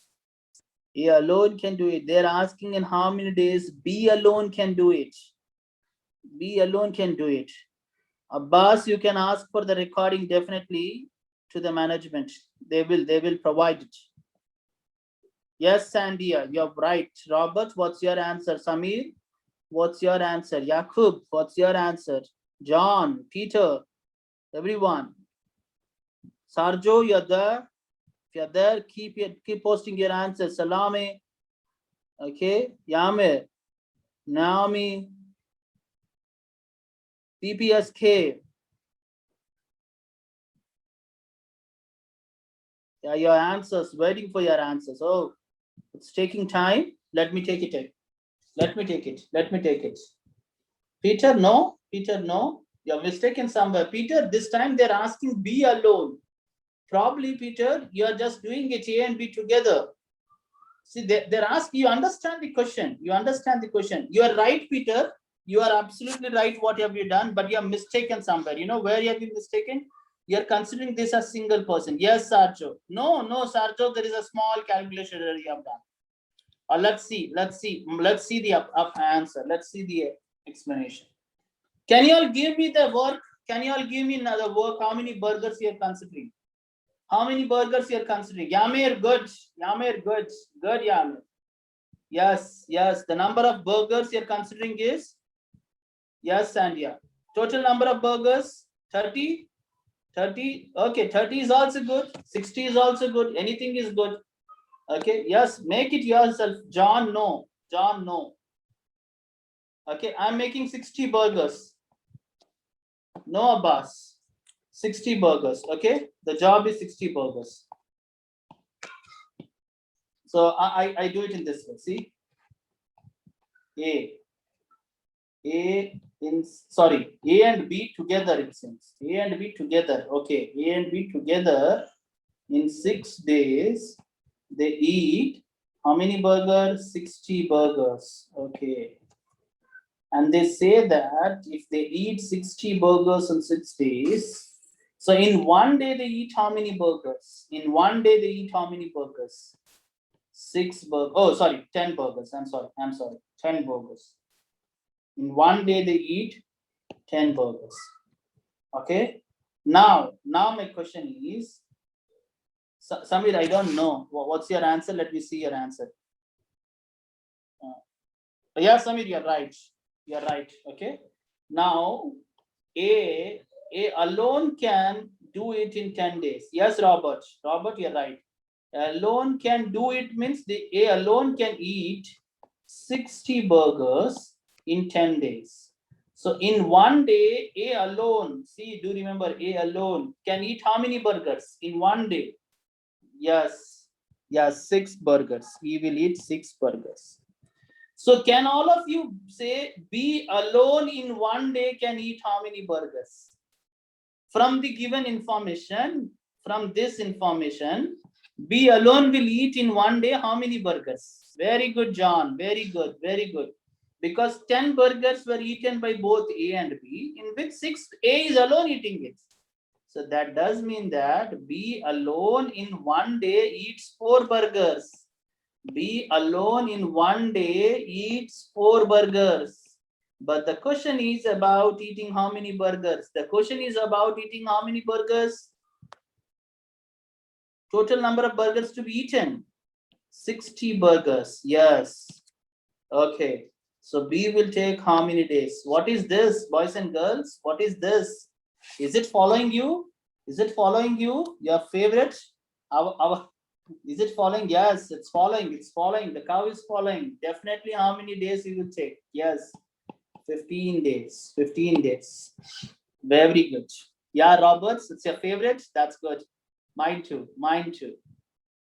A alone can do it. They're asking in how many days B alone can do it. B alone can do it. Abbas, you can ask for the recording definitely to the management. They will provide it. Yes, Sandia, you're right. Robert, what's your answer? Samir, what's your answer? Yakub, what's your answer? John, Peter, everyone. Sarjo, you're there. If you're there, keep posting your answers. Salame, okay. Yamir, Naomi, PPSK. Yeah, your answers. Waiting for your answers. Oh, it's taking time. Let me take it. Let me take it. Peter, no. You're mistaken somewhere. Peter, this time they're asking B alone. Probably, Peter, you're just doing it A and B together. See, they're asking, you understand the question. You are right, Peter. You are absolutely right. What have you done? But you're mistaken somewhere. You know where you have been mistaken? You're considering this as single person. Yes, Sarjo. No, Sarjo, there is a small calculation error you have done. Let's see the answer. Let's see the explanation. Can you all give me the work? Can you all give me another work? How many burgers you are considering? How many burgers you are considering? Yamir, good. Good, Yamir. Yes. The number of burgers you are considering is? Yes, Sandia. Total number of burgers? 30? 30? Okay, 30 is also good. 60 is also good. Anything is good. Okay, yes, make it yourself. John, no. Okay, I'm making 60 burgers. No, Abbas. 60 burgers. Okay, the job is 60 burgers. So I do it in this way. See, A and B together, it seems. A and B together. Okay, A and B together in 6 days. They eat how many burgers? 60 burgers. Okay. And they say that if they eat 60 burgers in 6 days, so in 1 day they eat how many burgers? In 1 day they eat how many burgers? 6 burgers. Oh, sorry, 10 burgers. I'm sorry. 10 burgers. In 1 day they eat 10 burgers. Okay. Now my question is, Samir, I don't know. What's your answer? Let me see your answer. Yeah, Samir, you're right. Okay. Now, A alone can do it in 10 days. Yes, Robert, you're right. Alone can do it means the A alone can eat 60 burgers in 10 days. So in 1 day, A alone, see, do remember A alone can eat how many burgers in 1 day? Yes, 6 burgers. He will eat 6 burgers. So can all of you say B alone in 1 day can eat how many burgers? From the given information, from this information, B alone will eat in 1 day how many burgers? Very good, John. Very good. because 10 burgers were eaten by both A and B, in which 6 A is alone eating it. So that does mean that B alone in one day eats 4 burgers. B alone in one day eats 4 burgers. But the question is about eating how many burgers? The question is about eating how many burgers? Total number of burgers to be eaten. 60 burgers. Yes. Okay. So B will take how many days? What is this, boys and girls? What is this? Is it following you? Is it following you? Your favorite? Our is it following? Yes, it's following. It's following. The cow is following. Definitely how many days you will take? Yes. 15 days. 15 days. Very good. Yeah, Roberts, it's your favorite. That's good. Mine too. Mine too.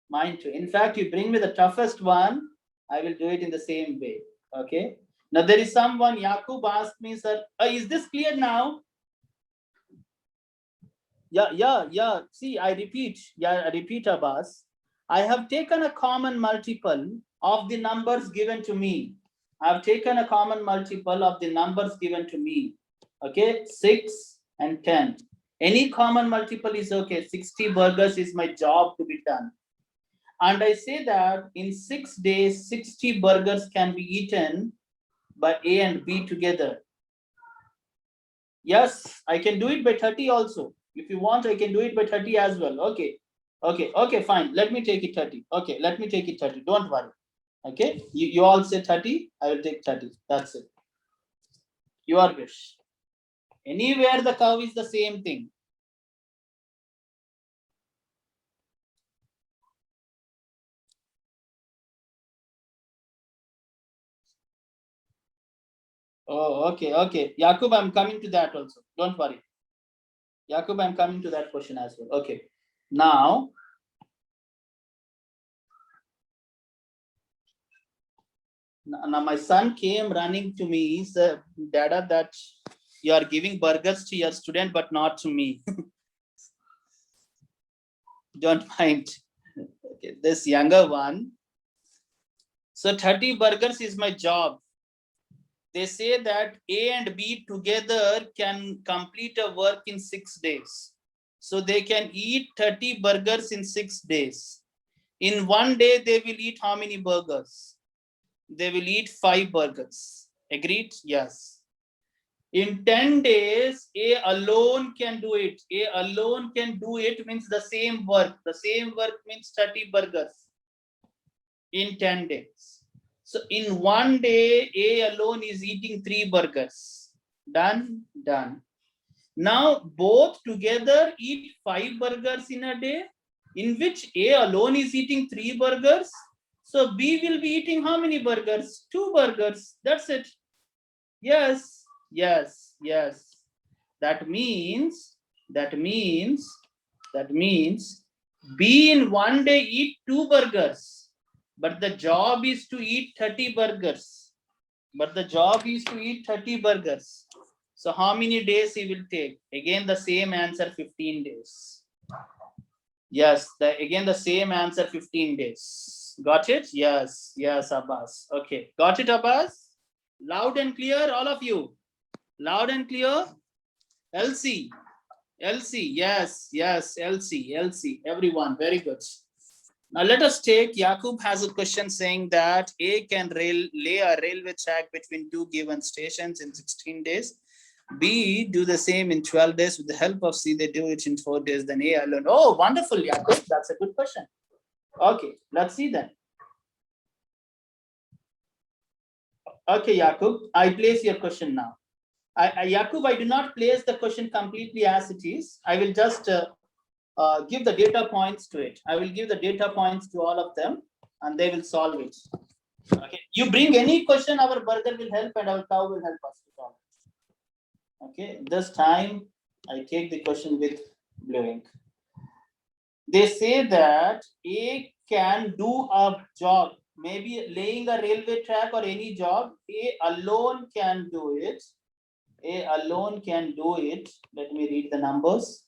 Mine too. In fact, you bring me the toughest one, I will do it in the same way. Okay. Now there is someone, Yakub asked me, sir, is this clear now? Yeah. See, I repeat. Yeah, I repeat, Abbas. I have taken a common multiple of the numbers given to me. I've taken a common multiple of the numbers given to me. Okay, 6 and 10. Any common multiple is okay. 60 burgers is my job to be done. And I say that in 6 days, 60 burgers can be eaten by A and B together. Yes, I can do it by 30 also. If you want, I can do it by 30 as well. Okay, fine. Let me take it 30. Okay, let me take it 30. Don't worry. Okay, you all say 30, I will take 30. That's it. Your wish. Anywhere the cow is the same thing. Oh, okay. Yakub, I'm coming to that also. Don't worry. Yakub, I'm coming to that question as well. Okay. Now my son came running to me. He said, Dada, that you are giving burgers to your student, but not to me. Don't mind. Okay, this younger one. So 30 burgers is my job. They say that A and B together can complete a work in 6 days. So they can eat 30 burgers in 6 days. In one day, they will eat how many burgers? They will eat 5 burgers. Agreed? Yes. In 10 days, A alone can do it. A alone can do it means the same work. The same work means 30 burgers in 10 days. So in one day, A alone is eating 3 burgers. Done. Now both together eat 5 burgers in a day, in which A alone is eating 3 burgers. So B will be eating how many burgers? 2 burgers. That's it. Yes. That means B in one day eat 2 burgers, but the job is to eat 30 burgers. So how many days he will take? Again, the same answer, 15 days. Yes, again the same answer, 15 days. Got it? Yes, Abbas. Okay, got it, Abbas? Loud and clear, all of you. Loud and clear. LC, yes, LC, everyone, very good. Now let us take, Yakub has a question saying that A can lay a railway track between 2 given stations in 16 days. B do the same in 12 days with the help of C, they do it in 4 days, then A alone. Oh, wonderful, Yakub, that's a good question. Okay, let's see then. Okay, Yakub, I place your question now. Yakub, I do not place the question completely as it is. I will just give the data points to it. I will give the data points to all of them and they will solve it. Okay. You bring any question, our burger will help and our cow will help us to solve it. Okay. This time I take the question with blue ink. They say that A can do a job, maybe laying a railway track or any job. A alone can do it. Let me read the numbers.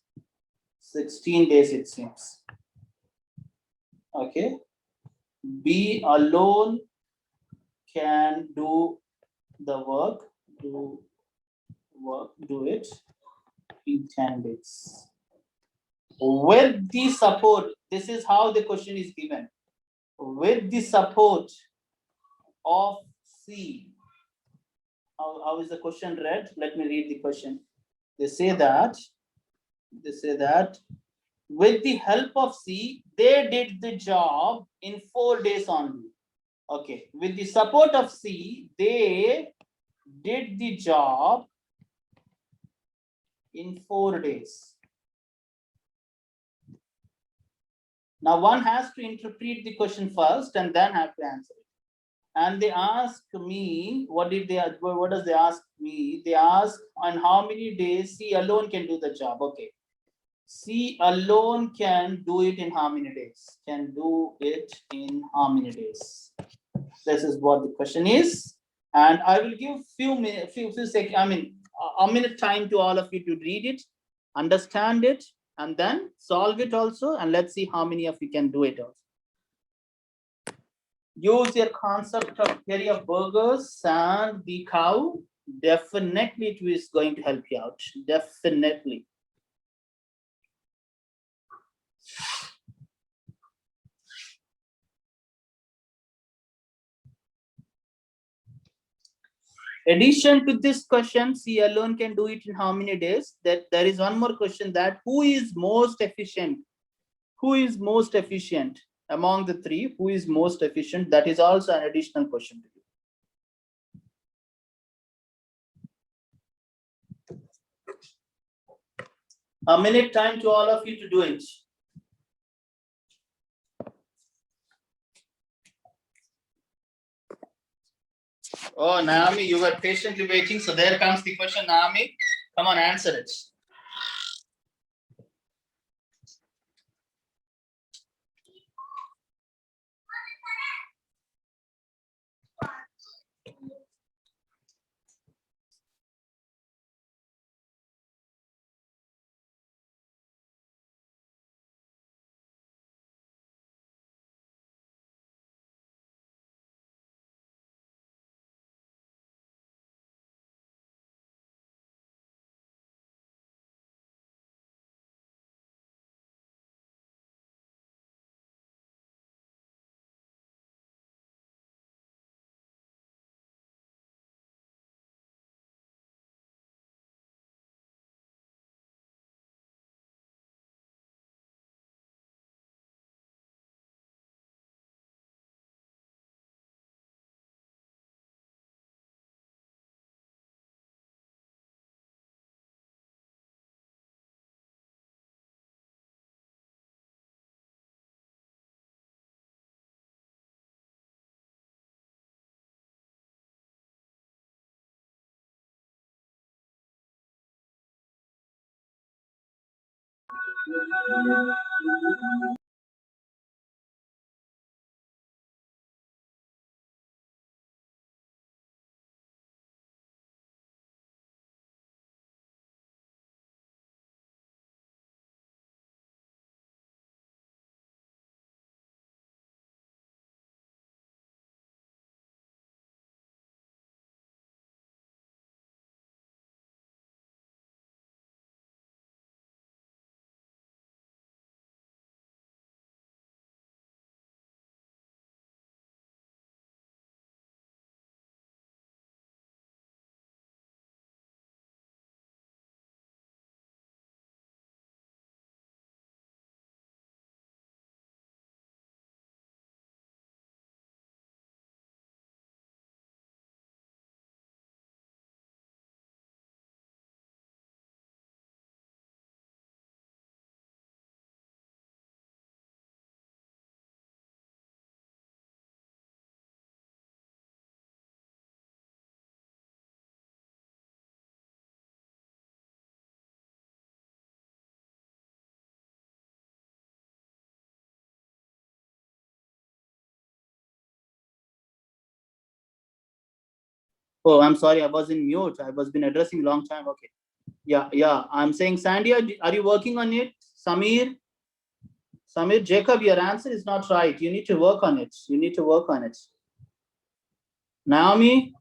16 days it seems. Okay. B alone can do the work, do it in 10 days. With the support, this is how the question is given. With the support of C. How is the question read? Let me read the question. They say that with the help of C, they did the job in 4 days only. Okay, with the support of C, they did the job in 4 days. Now one has to interpret the question first and then have to answer it. And they ask me, what does they ask me? They ask on how many days C alone can do the job. Okay. C alone can do it in how many days? Can do it in how many days? This is what the question is. And I will give a minute time to all of you to read it, understand it, and then solve it also. And let's see how many of you can do it also. Use your concept of theory of burgers and the cow. Definitely it is going to help you out. Definitely. Addition to this question, C alone can do it in how many days? That there is one more question, that who is most efficient? Who is most efficient among the three? Who is most efficient? That is also an additional question to you. A minute time to all of you to do it. Oh, Naomi, you were patiently waiting. So there comes the question, Naomi. Come on, answer it. Oh, I'm sorry, I was in mute. I was been addressing long time. Okay. Yeah. I'm saying, Sandy, are you working on it? Samir, Jacob, your answer is not right. You need to work on it. Naomi,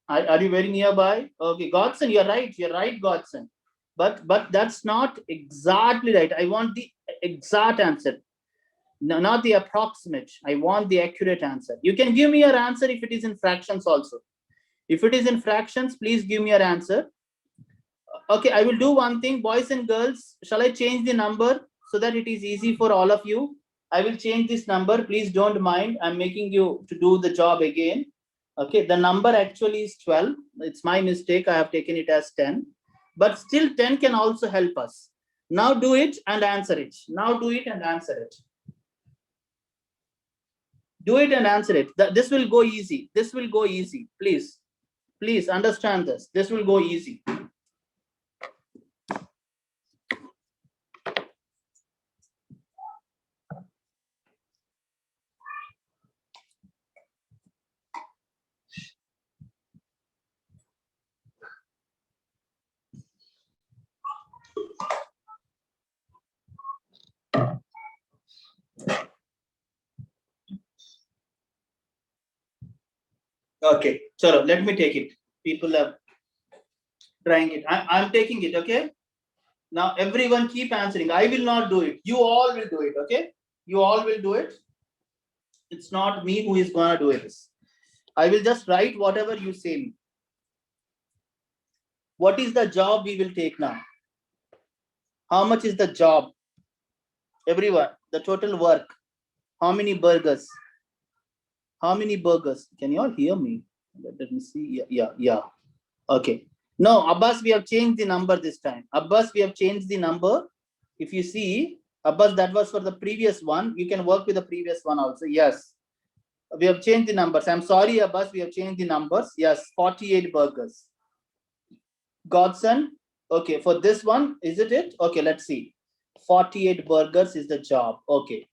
Are you very nearby? Okay, Godson, you're right. You're right, Godson. But that's not exactly right. I want the exact answer. No, not the approximate. I want the accurate answer. You can give me your answer if it is in fractions also. If it is in fractions, please give me your answer. Okay, I will do one thing, boys and girls. Shall I change the number so that it is easy for all of you? I will change this number. Please don't mind. I'm making you to do the job again. Okay, the number actually is 12. It's my mistake. I have taken it as 10. But still 10 can also help us. Now do it and answer it. Now do it and answer it. Do it and answer it. This will go easy. This will go easy. Please. Please understand this. This will go easy. Okay, so let me take it. People are trying it. I'm taking it, okay? Now everyone keep answering. I will not do it. You all will do it, okay? You all will do it. It's not me who is gonna do it. I will just write whatever you say. What is the job we will take now? How much is the job? Everyone, the total work. How many burgers? How many burgers? Can you all hear me? Let me see. Yeah. Okay. No, Abbas, we have changed the number this time. Abbas, we have changed the number. If you see, Abbas, that was for the previous one. You can work with the previous one also. Yes. We have changed the numbers. I'm sorry, Abbas, we have changed the numbers. Yes, 48 burgers. Godson, okay, for this one, is it? Okay, let's see. 48 burgers is the job. Okay.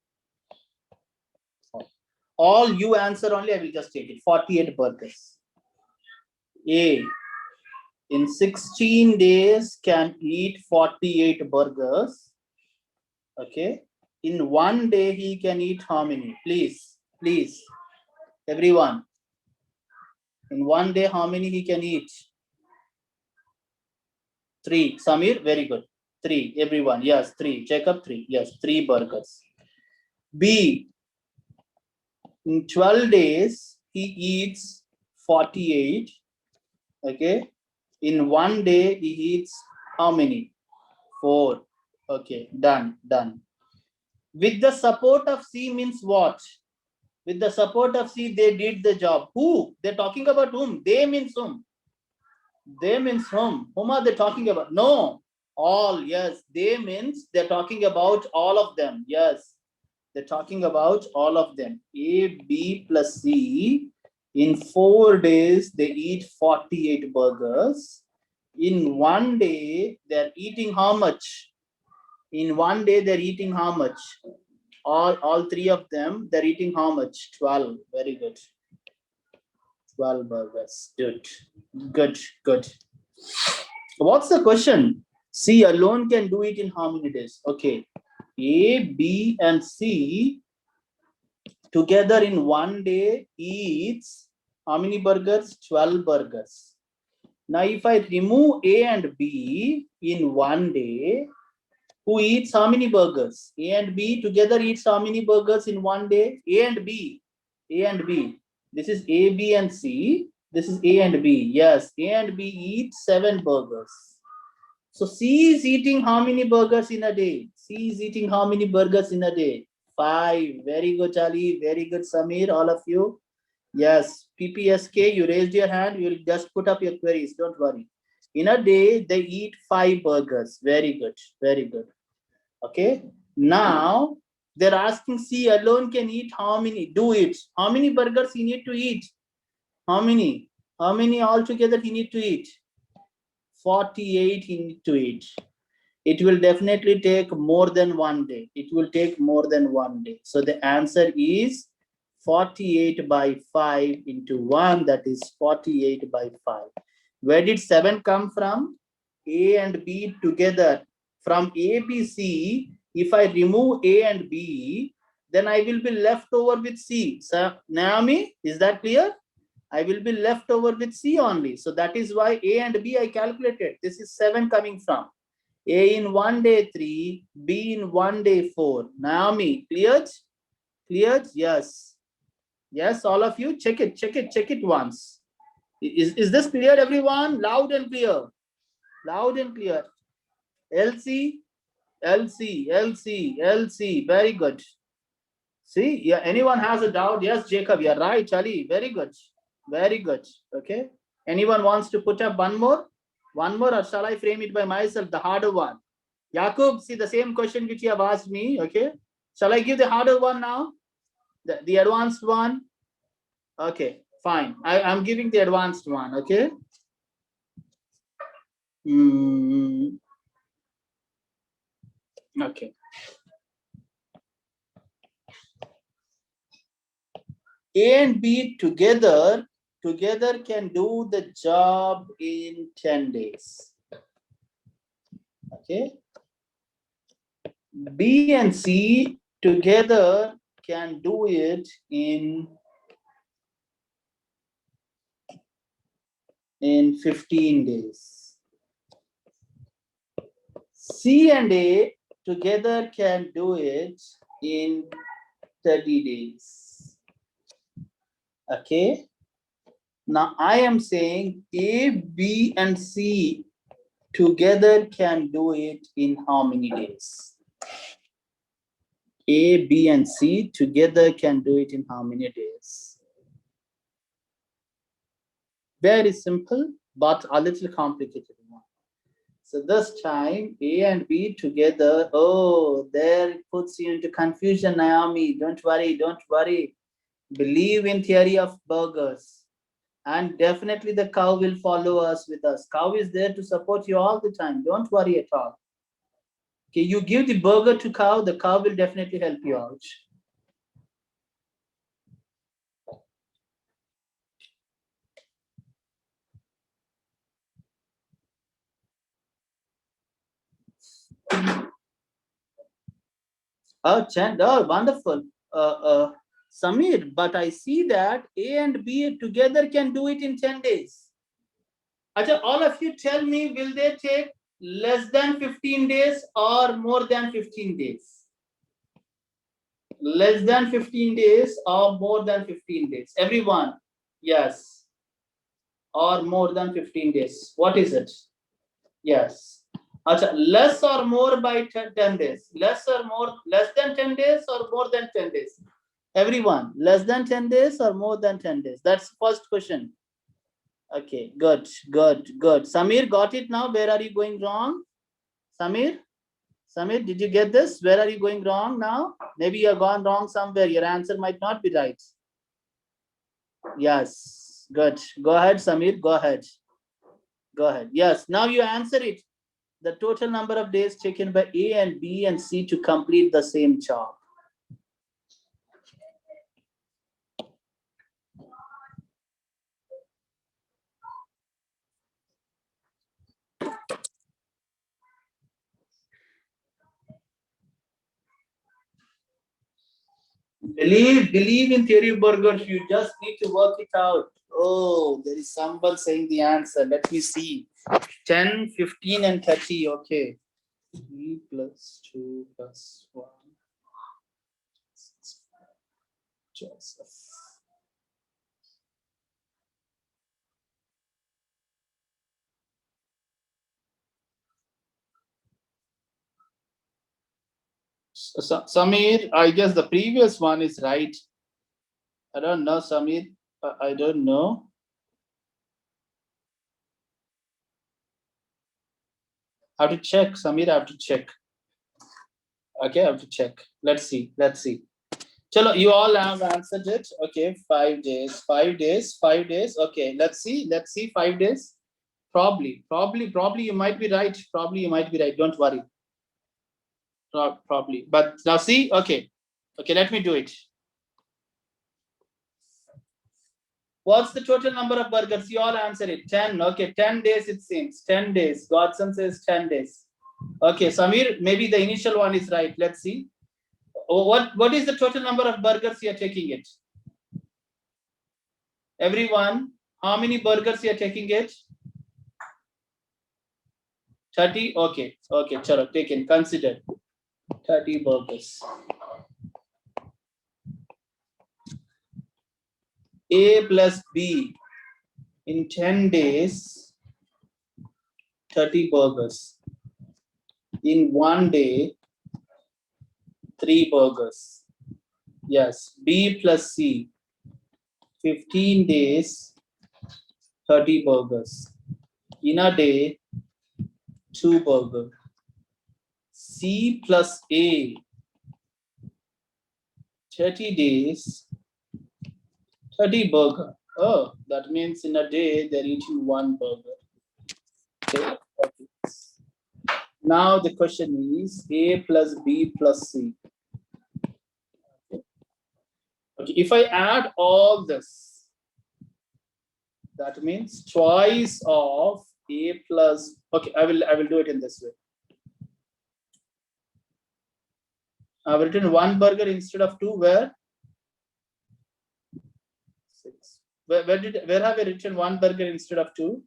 All you answer only, I will just take it. 48 burgers. A. In 16 days can eat 48 burgers. Okay. In one day, he can eat how many? Please. Everyone. In one day, how many he can eat? 3. Samir, very good. 3. Everyone. Yes, 3. Jacob, 3. Yes, 3 burgers. B. In 12 days, he eats 48. Okay. In one day, he eats how many? 4. Okay, done. With the support of C means what? With the support of C, they did the job. Who? They're talking about whom? They means whom? They means whom? Whom are they talking about? No. All. Yes. They means they're talking about all of them. Yes. They're talking about all of them. A, B plus C. In 4 days, they eat 48 burgers. In one day, they're eating how much? In one day, they're eating how much? All 3 of them, they're eating how much? 12. Very good. 12 burgers. Good. What's the question? C alone can do it in how many days? Okay. A, B, and C together in one day eats how many burgers? 12 burgers. Now, if I remove A and B in one day, who eats how many burgers? A and B together eats how many burgers in one day? A and B. This is A, B, and C. This is A and B. Yes, A and B eat 7 burgers. So C is eating how many burgers in a day? C is eating how many burgers in a day? 5. Very good, Ali. Very good, Samir. All of you. Yes, PPSK, you raised your hand. You will just put up your queries. Don't worry. In a day, they eat 5 burgers. Very good. Okay. Now, they're asking C alone can eat how many? Do it. How many burgers he need to eat? How many? How many altogether he need to eat? 48 he need to eat. It will definitely take more than one day. So the answer is 48 by 5 into 1. That is 48 by 5. Where did 7 come from? A and B together. From A, B, C, if I remove A and B, then I will be left over with C. So, Naomi, is that clear? I will be left over with C only. So that is why A and B I calculated. This is 7 coming from. A in 1 day 3, B in 1 day 4. Naomi, cleared? Cleared? Yes. Yes, all of you, check it once. Is this clear, everyone? Loud and clear. Loud and clear. LC, LC, LC, LC. Very good. See, yeah, anyone has a doubt? Yes, Jacob, you're right, Ali. Very good. Very good. Okay. Anyone wants to put up one more? One more, or shall I frame it by myself, the harder one? Yakub, see the same question which you have asked me. Okay. Shall I give the harder one now? The advanced one? Okay, fine. I'm giving the advanced one. Okay. Okay. A and B together can do the job in 10 days. Okay. B and C together can do it in 15 days. C and A together can do it in 30 days. Okay. Now I am saying A, B, and C together can do it in how many days? A, B, and C together can do it in how many days? Very simple, but a little complicated one. So this time, A and B together, oh, there it puts you into confusion, Naomi. Don't worry, don't worry. Believe in theory of burgers. And definitely the cow will follow us with us. Cow is there to support you all the time. Don't worry at all. Okay, you give the burger to cow, the cow will definitely help you out. Oh, Chand, oh, wonderful. Samir, but I see that A and B together can do it in 10 days. Achha, all of you tell me, will they take less than 15 days or more than 15 days? Less than 15 days or more than 15 days? Everyone, yes. Or more than 15 days. What is it? Yes. Achha, less or more by 10 days? Less or more, less than 10 days or more than 10 days? Everyone, less than 10 days or more than 10 days? That's first question. Okay, good, good, good. Samir, got it now? Where are you going wrong? Samir? Samir, did you get this? Where are you going wrong now? Maybe you have gone wrong somewhere. Your answer might not be right. Yes, good. Go ahead, Samir. Go ahead. Go ahead. Yes, now you answer it. The total number of days taken by A and B and C to complete the same job. Believe in theory of burgers. You just need to work it out. Oh, there is someone saying the answer. Let me see. 10, 15, and 30. Okay. 3 plus 2 plus 1. Joseph. Samir, I guess the previous one is right. I don't know, Samir. I don't know. I have to check, Samir. I have to check. Okay, I have to check. Let's see. Let's see. Chalo, you all have answered it. Okay, 5 days, 5 days, 5 days. Okay, let's see. Let's see. 5 days. Probably you might be right. Probably you might be right. Don't worry. Probably. But now see, okay. Okay, let me do it. What's the total number of burgers? You all answer it. 10. Okay, 10 days it seems. 10 days. Godson says 10 days. Okay, Samir, maybe the initial one is right. Let's see. Oh, what is the total number of burgers you are taking it? Everyone, how many burgers you are taking it? 30? Okay, okay, chalo, taken, consider 30 burgers. A plus B in 10 days, 30 burgers. In 1 day, 3 burgers. Yes, B plus C, 15 days, 30 burgers. In a day, 2 burgers. C plus A, 30 days, 30 burger. Oh, that means in a day they're eating 1 burger. Okay. Now the question is A plus B plus C. Okay, if I add all this, that means twice of A plus. Okay, I will do it in this way. I've written 1 burger instead of 2. Where? 6. Where have I written 1 burger instead of 2?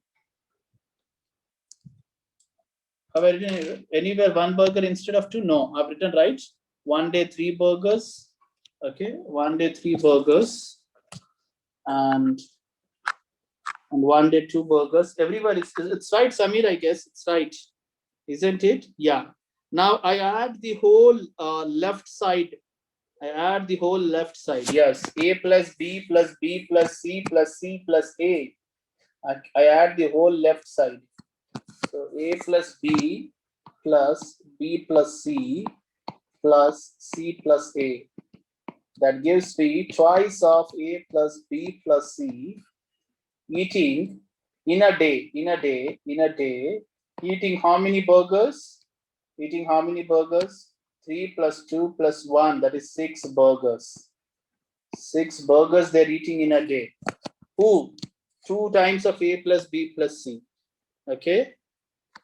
Have I written anywhere 1 burger instead of 2? No, I've written right. 1 day 3 burgers. Okay, 1 day 3 burgers, and 1 day 2 burgers. Everywhere it's right, Samir. I guess it's right, isn't it? Yeah. Now I add the whole left side. I add the whole left side. Yes, A plus B plus B plus C plus C plus A. I add the whole left side. So A plus B plus B plus C plus C plus A. That gives me twice of A plus B plus C eating in a day, eating how many burgers? Eating how many burgers? 3 plus 2 plus 1, that is 6 burgers. 6 burgers they're eating in a day. Who? 2 times of A plus B plus C. Okay?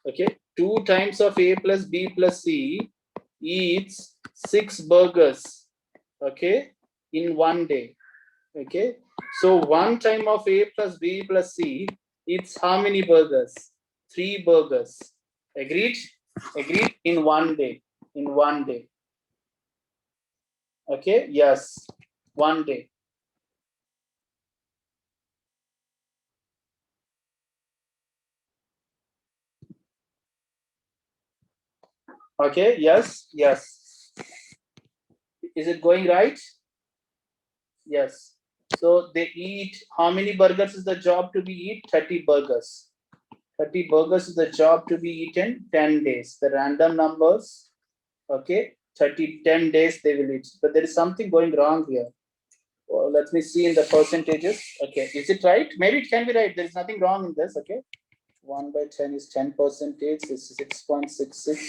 Okay, 2 times of A plus B plus C eats 6 burgers. Okay, in 1 day. Okay, so 1 time of A plus B plus C eats how many burgers? 3 burgers. Agreed? Agreed. In 1 day. In 1 day. Okay, yes, 1 day. Okay, yes, yes. Is it going right? Yes. So they eat, how many burgers is the job to be eat? 30 burgers. 30 burgers is the job to be eaten 10 days. The random numbers, okay, 10 days they will eat. But there is something going wrong here. Well, let me see in the percentages. Okay, is it right? Maybe it can be right. There is nothing wrong in this, okay. 1 by 10 is 10%. This is 6.66.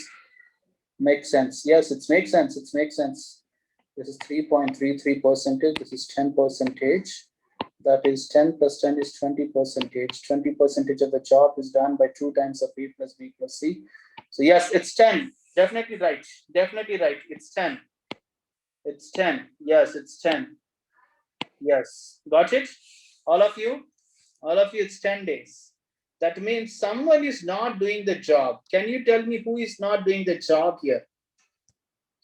Makes sense. Yes, it makes sense. It makes sense. This is 3.33%. This is 10%. That is 10 plus 10 is 20%. 20% of the job is done by 2 times of B plus B plus C. So yes, it's 10. Definitely right. Definitely right. It's 10. It's 10. Yes, it's 10. Yes. Got it? All of you? All of you, it's 10 days. That means someone is not doing the job. Can you tell me who is not doing the job here?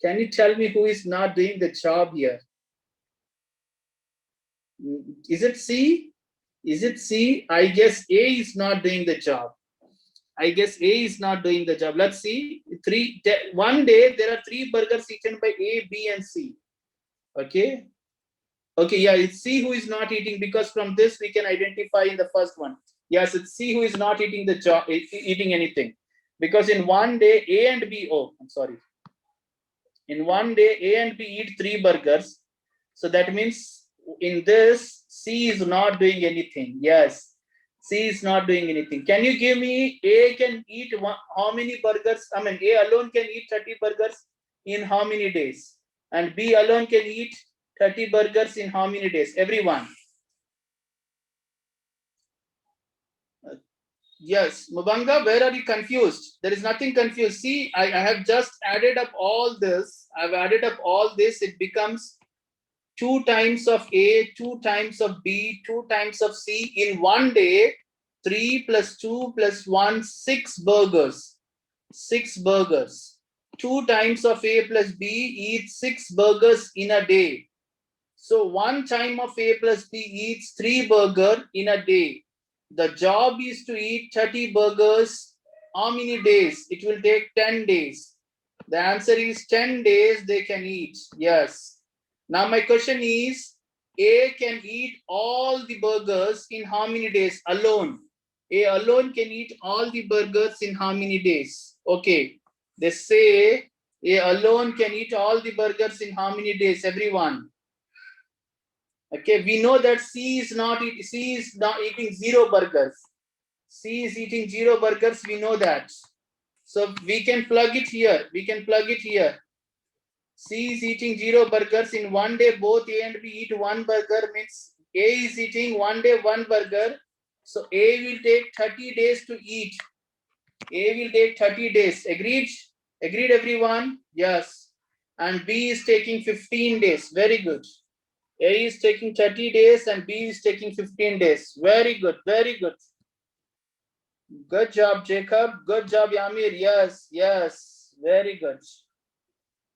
Can you tell me who is not doing the job here? Is it C? Is it C? I guess A is not doing the job. I guess A is not doing the job. Let's see. 1 day there are 3 burgers eaten by A, B, and C. Okay. Okay, yeah, it's C who is not eating, because from this we can identify in the first one. Yes, it's C who is not eating the job, eating anything. Because in 1 day, A and B, oh, I'm sorry. In 1 day, A and B eat 3 burgers. So that means in this, C is not doing anything. Yes, C is not doing anything. Can you give me A can eat how many burgers? I mean, A alone can eat 30 burgers in how many days? And B alone can eat 30 burgers in how many days? Everyone. Yes, Mubanga, where are you confused? There is nothing confused. See, I have just added up all this. I've added up all this. It becomes 2 times of A, 2 times of B, 2 times of C in one day. 3 plus 2 plus 1, 6 burgers. 6 burgers. 2 times of A plus B eats 6 burgers in a day. So 1 time of A plus B eats 3 burgers in a day. The job is to eat 30 burgers. How many days? It will take 10 days. The answer is 10 days they can eat. Yes. Now my question is, A can eat all the burgers in how many days alone? A alone can eat all the burgers in how many days? Okay. They say A alone can eat all the burgers in how many days? Everyone. Okay, we know that C is not eating 0 burgers. C is eating 0 burgers. We know that. So we can plug it here. We can plug it here. C is eating 0 burgers in one day. Both A and B eat 1 burger. Means A is eating one day 1 burger. So A will take 30 days to eat. A will take 30 days. Agreed? Agreed, everyone? Yes. And B is taking 15 days. Very good. A is taking 30 days and B is taking 15 days. Very good. Very good. Good job, Jacob. Good job, Yamir. Yes. Yes. Very good.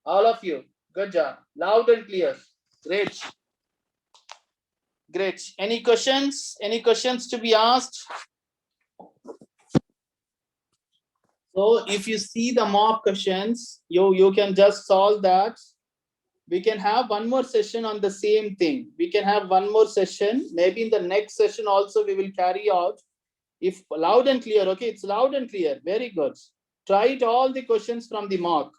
All of you. Good job. Loud and clear. Great. Great. Any questions? Any questions to be asked? So if you see the mock questions, you can just solve that. We can have one more session on the same thing. We can have one more session. Maybe in the next session also we will carry out. If loud and clear, okay, it's loud and clear. Very good. Try it all the questions from the mock.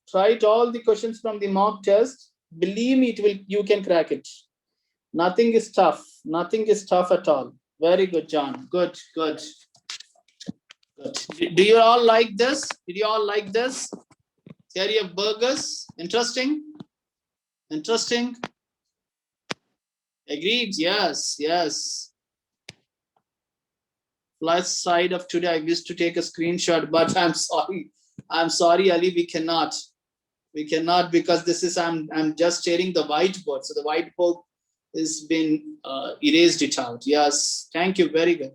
Try it all the questions from the mock test. Believe me, you can crack it. Nothing is tough. Nothing is tough at all. Very good, John. Good, good. Good. Do you all like this? Did you all like this? Theory of burgers? Interesting? Interesting? Agreed? Yes, yes. Plus side of today, I wish to take a screenshot, but I'm sorry. I'm sorry, Ali, we cannot. We cannot because this is, I'm just sharing the whiteboard. So the whiteboard has been erased it out. Yes, thank you, very good.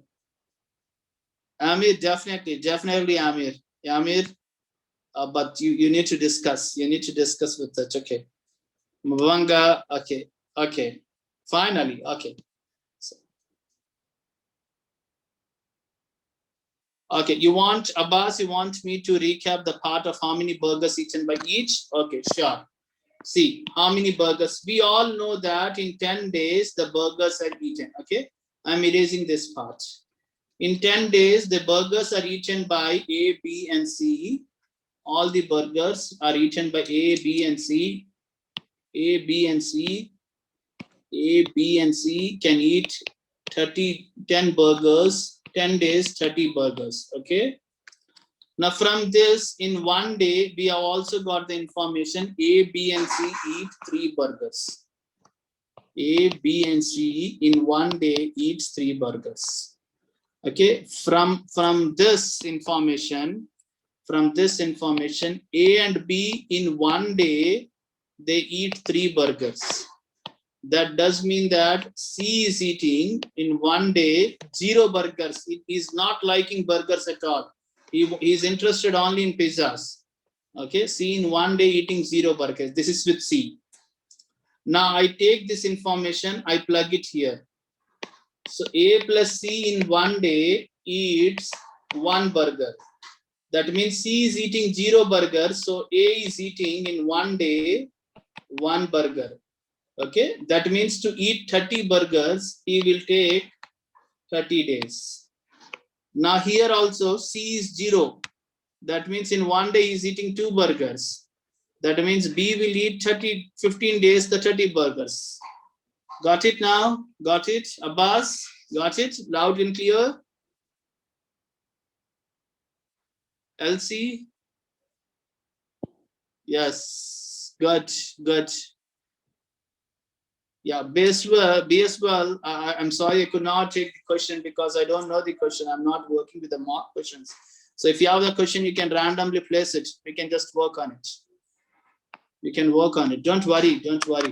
Amir, definitely Amir. Amir, but you need to discuss. You need to discuss with that. Okay. Mwanga, okay, okay. Finally, okay. Okay, you want, Abbas, you want me to recap the part of how many burgers eaten by each? Okay, sure. See, how many burgers? We all know that in 10 days, the burgers are eaten, okay? I'm erasing this part. In 10 days, the burgers are eaten by A, B, and C. All the burgers are eaten by A, B, and C. A, B, and C. A, B, and C can eat 10 burgers. 10 days, 30 burgers, okay? Now from this, in one day, we have also got the information A, B, and C eat 3 burgers. A, B, and C in one day eats 3 burgers. Okay, from this information, A and B in one day, they eat 3 burgers. That does mean that C is eating in one day 0 burgers. He is not liking burgers at all. He is interested only in pizzas. Okay, C in one day eating 0 burgers. This is with C. Now I take this information, I plug it here. So A plus C in one day eats 1 burger. That means C is eating 0 burgers. So A is eating in one day 1 burger. Okay, that means to eat 30 burgers, he will take 30 days. Now here also C is 0. That means in one day he is eating 2 burgers. That means B will eat 15 days, the 30 burgers. Got it now? Got it? Abbas, got it? Loud and clear? Elsie? Yes, good, good. Yeah, BSWell, I'm sorry I could not take the question because I don't know the question. I'm not working with the mock questions. So if you have the question, you can randomly place it. We can just work on it. We can work on it. Don't worry, don't worry.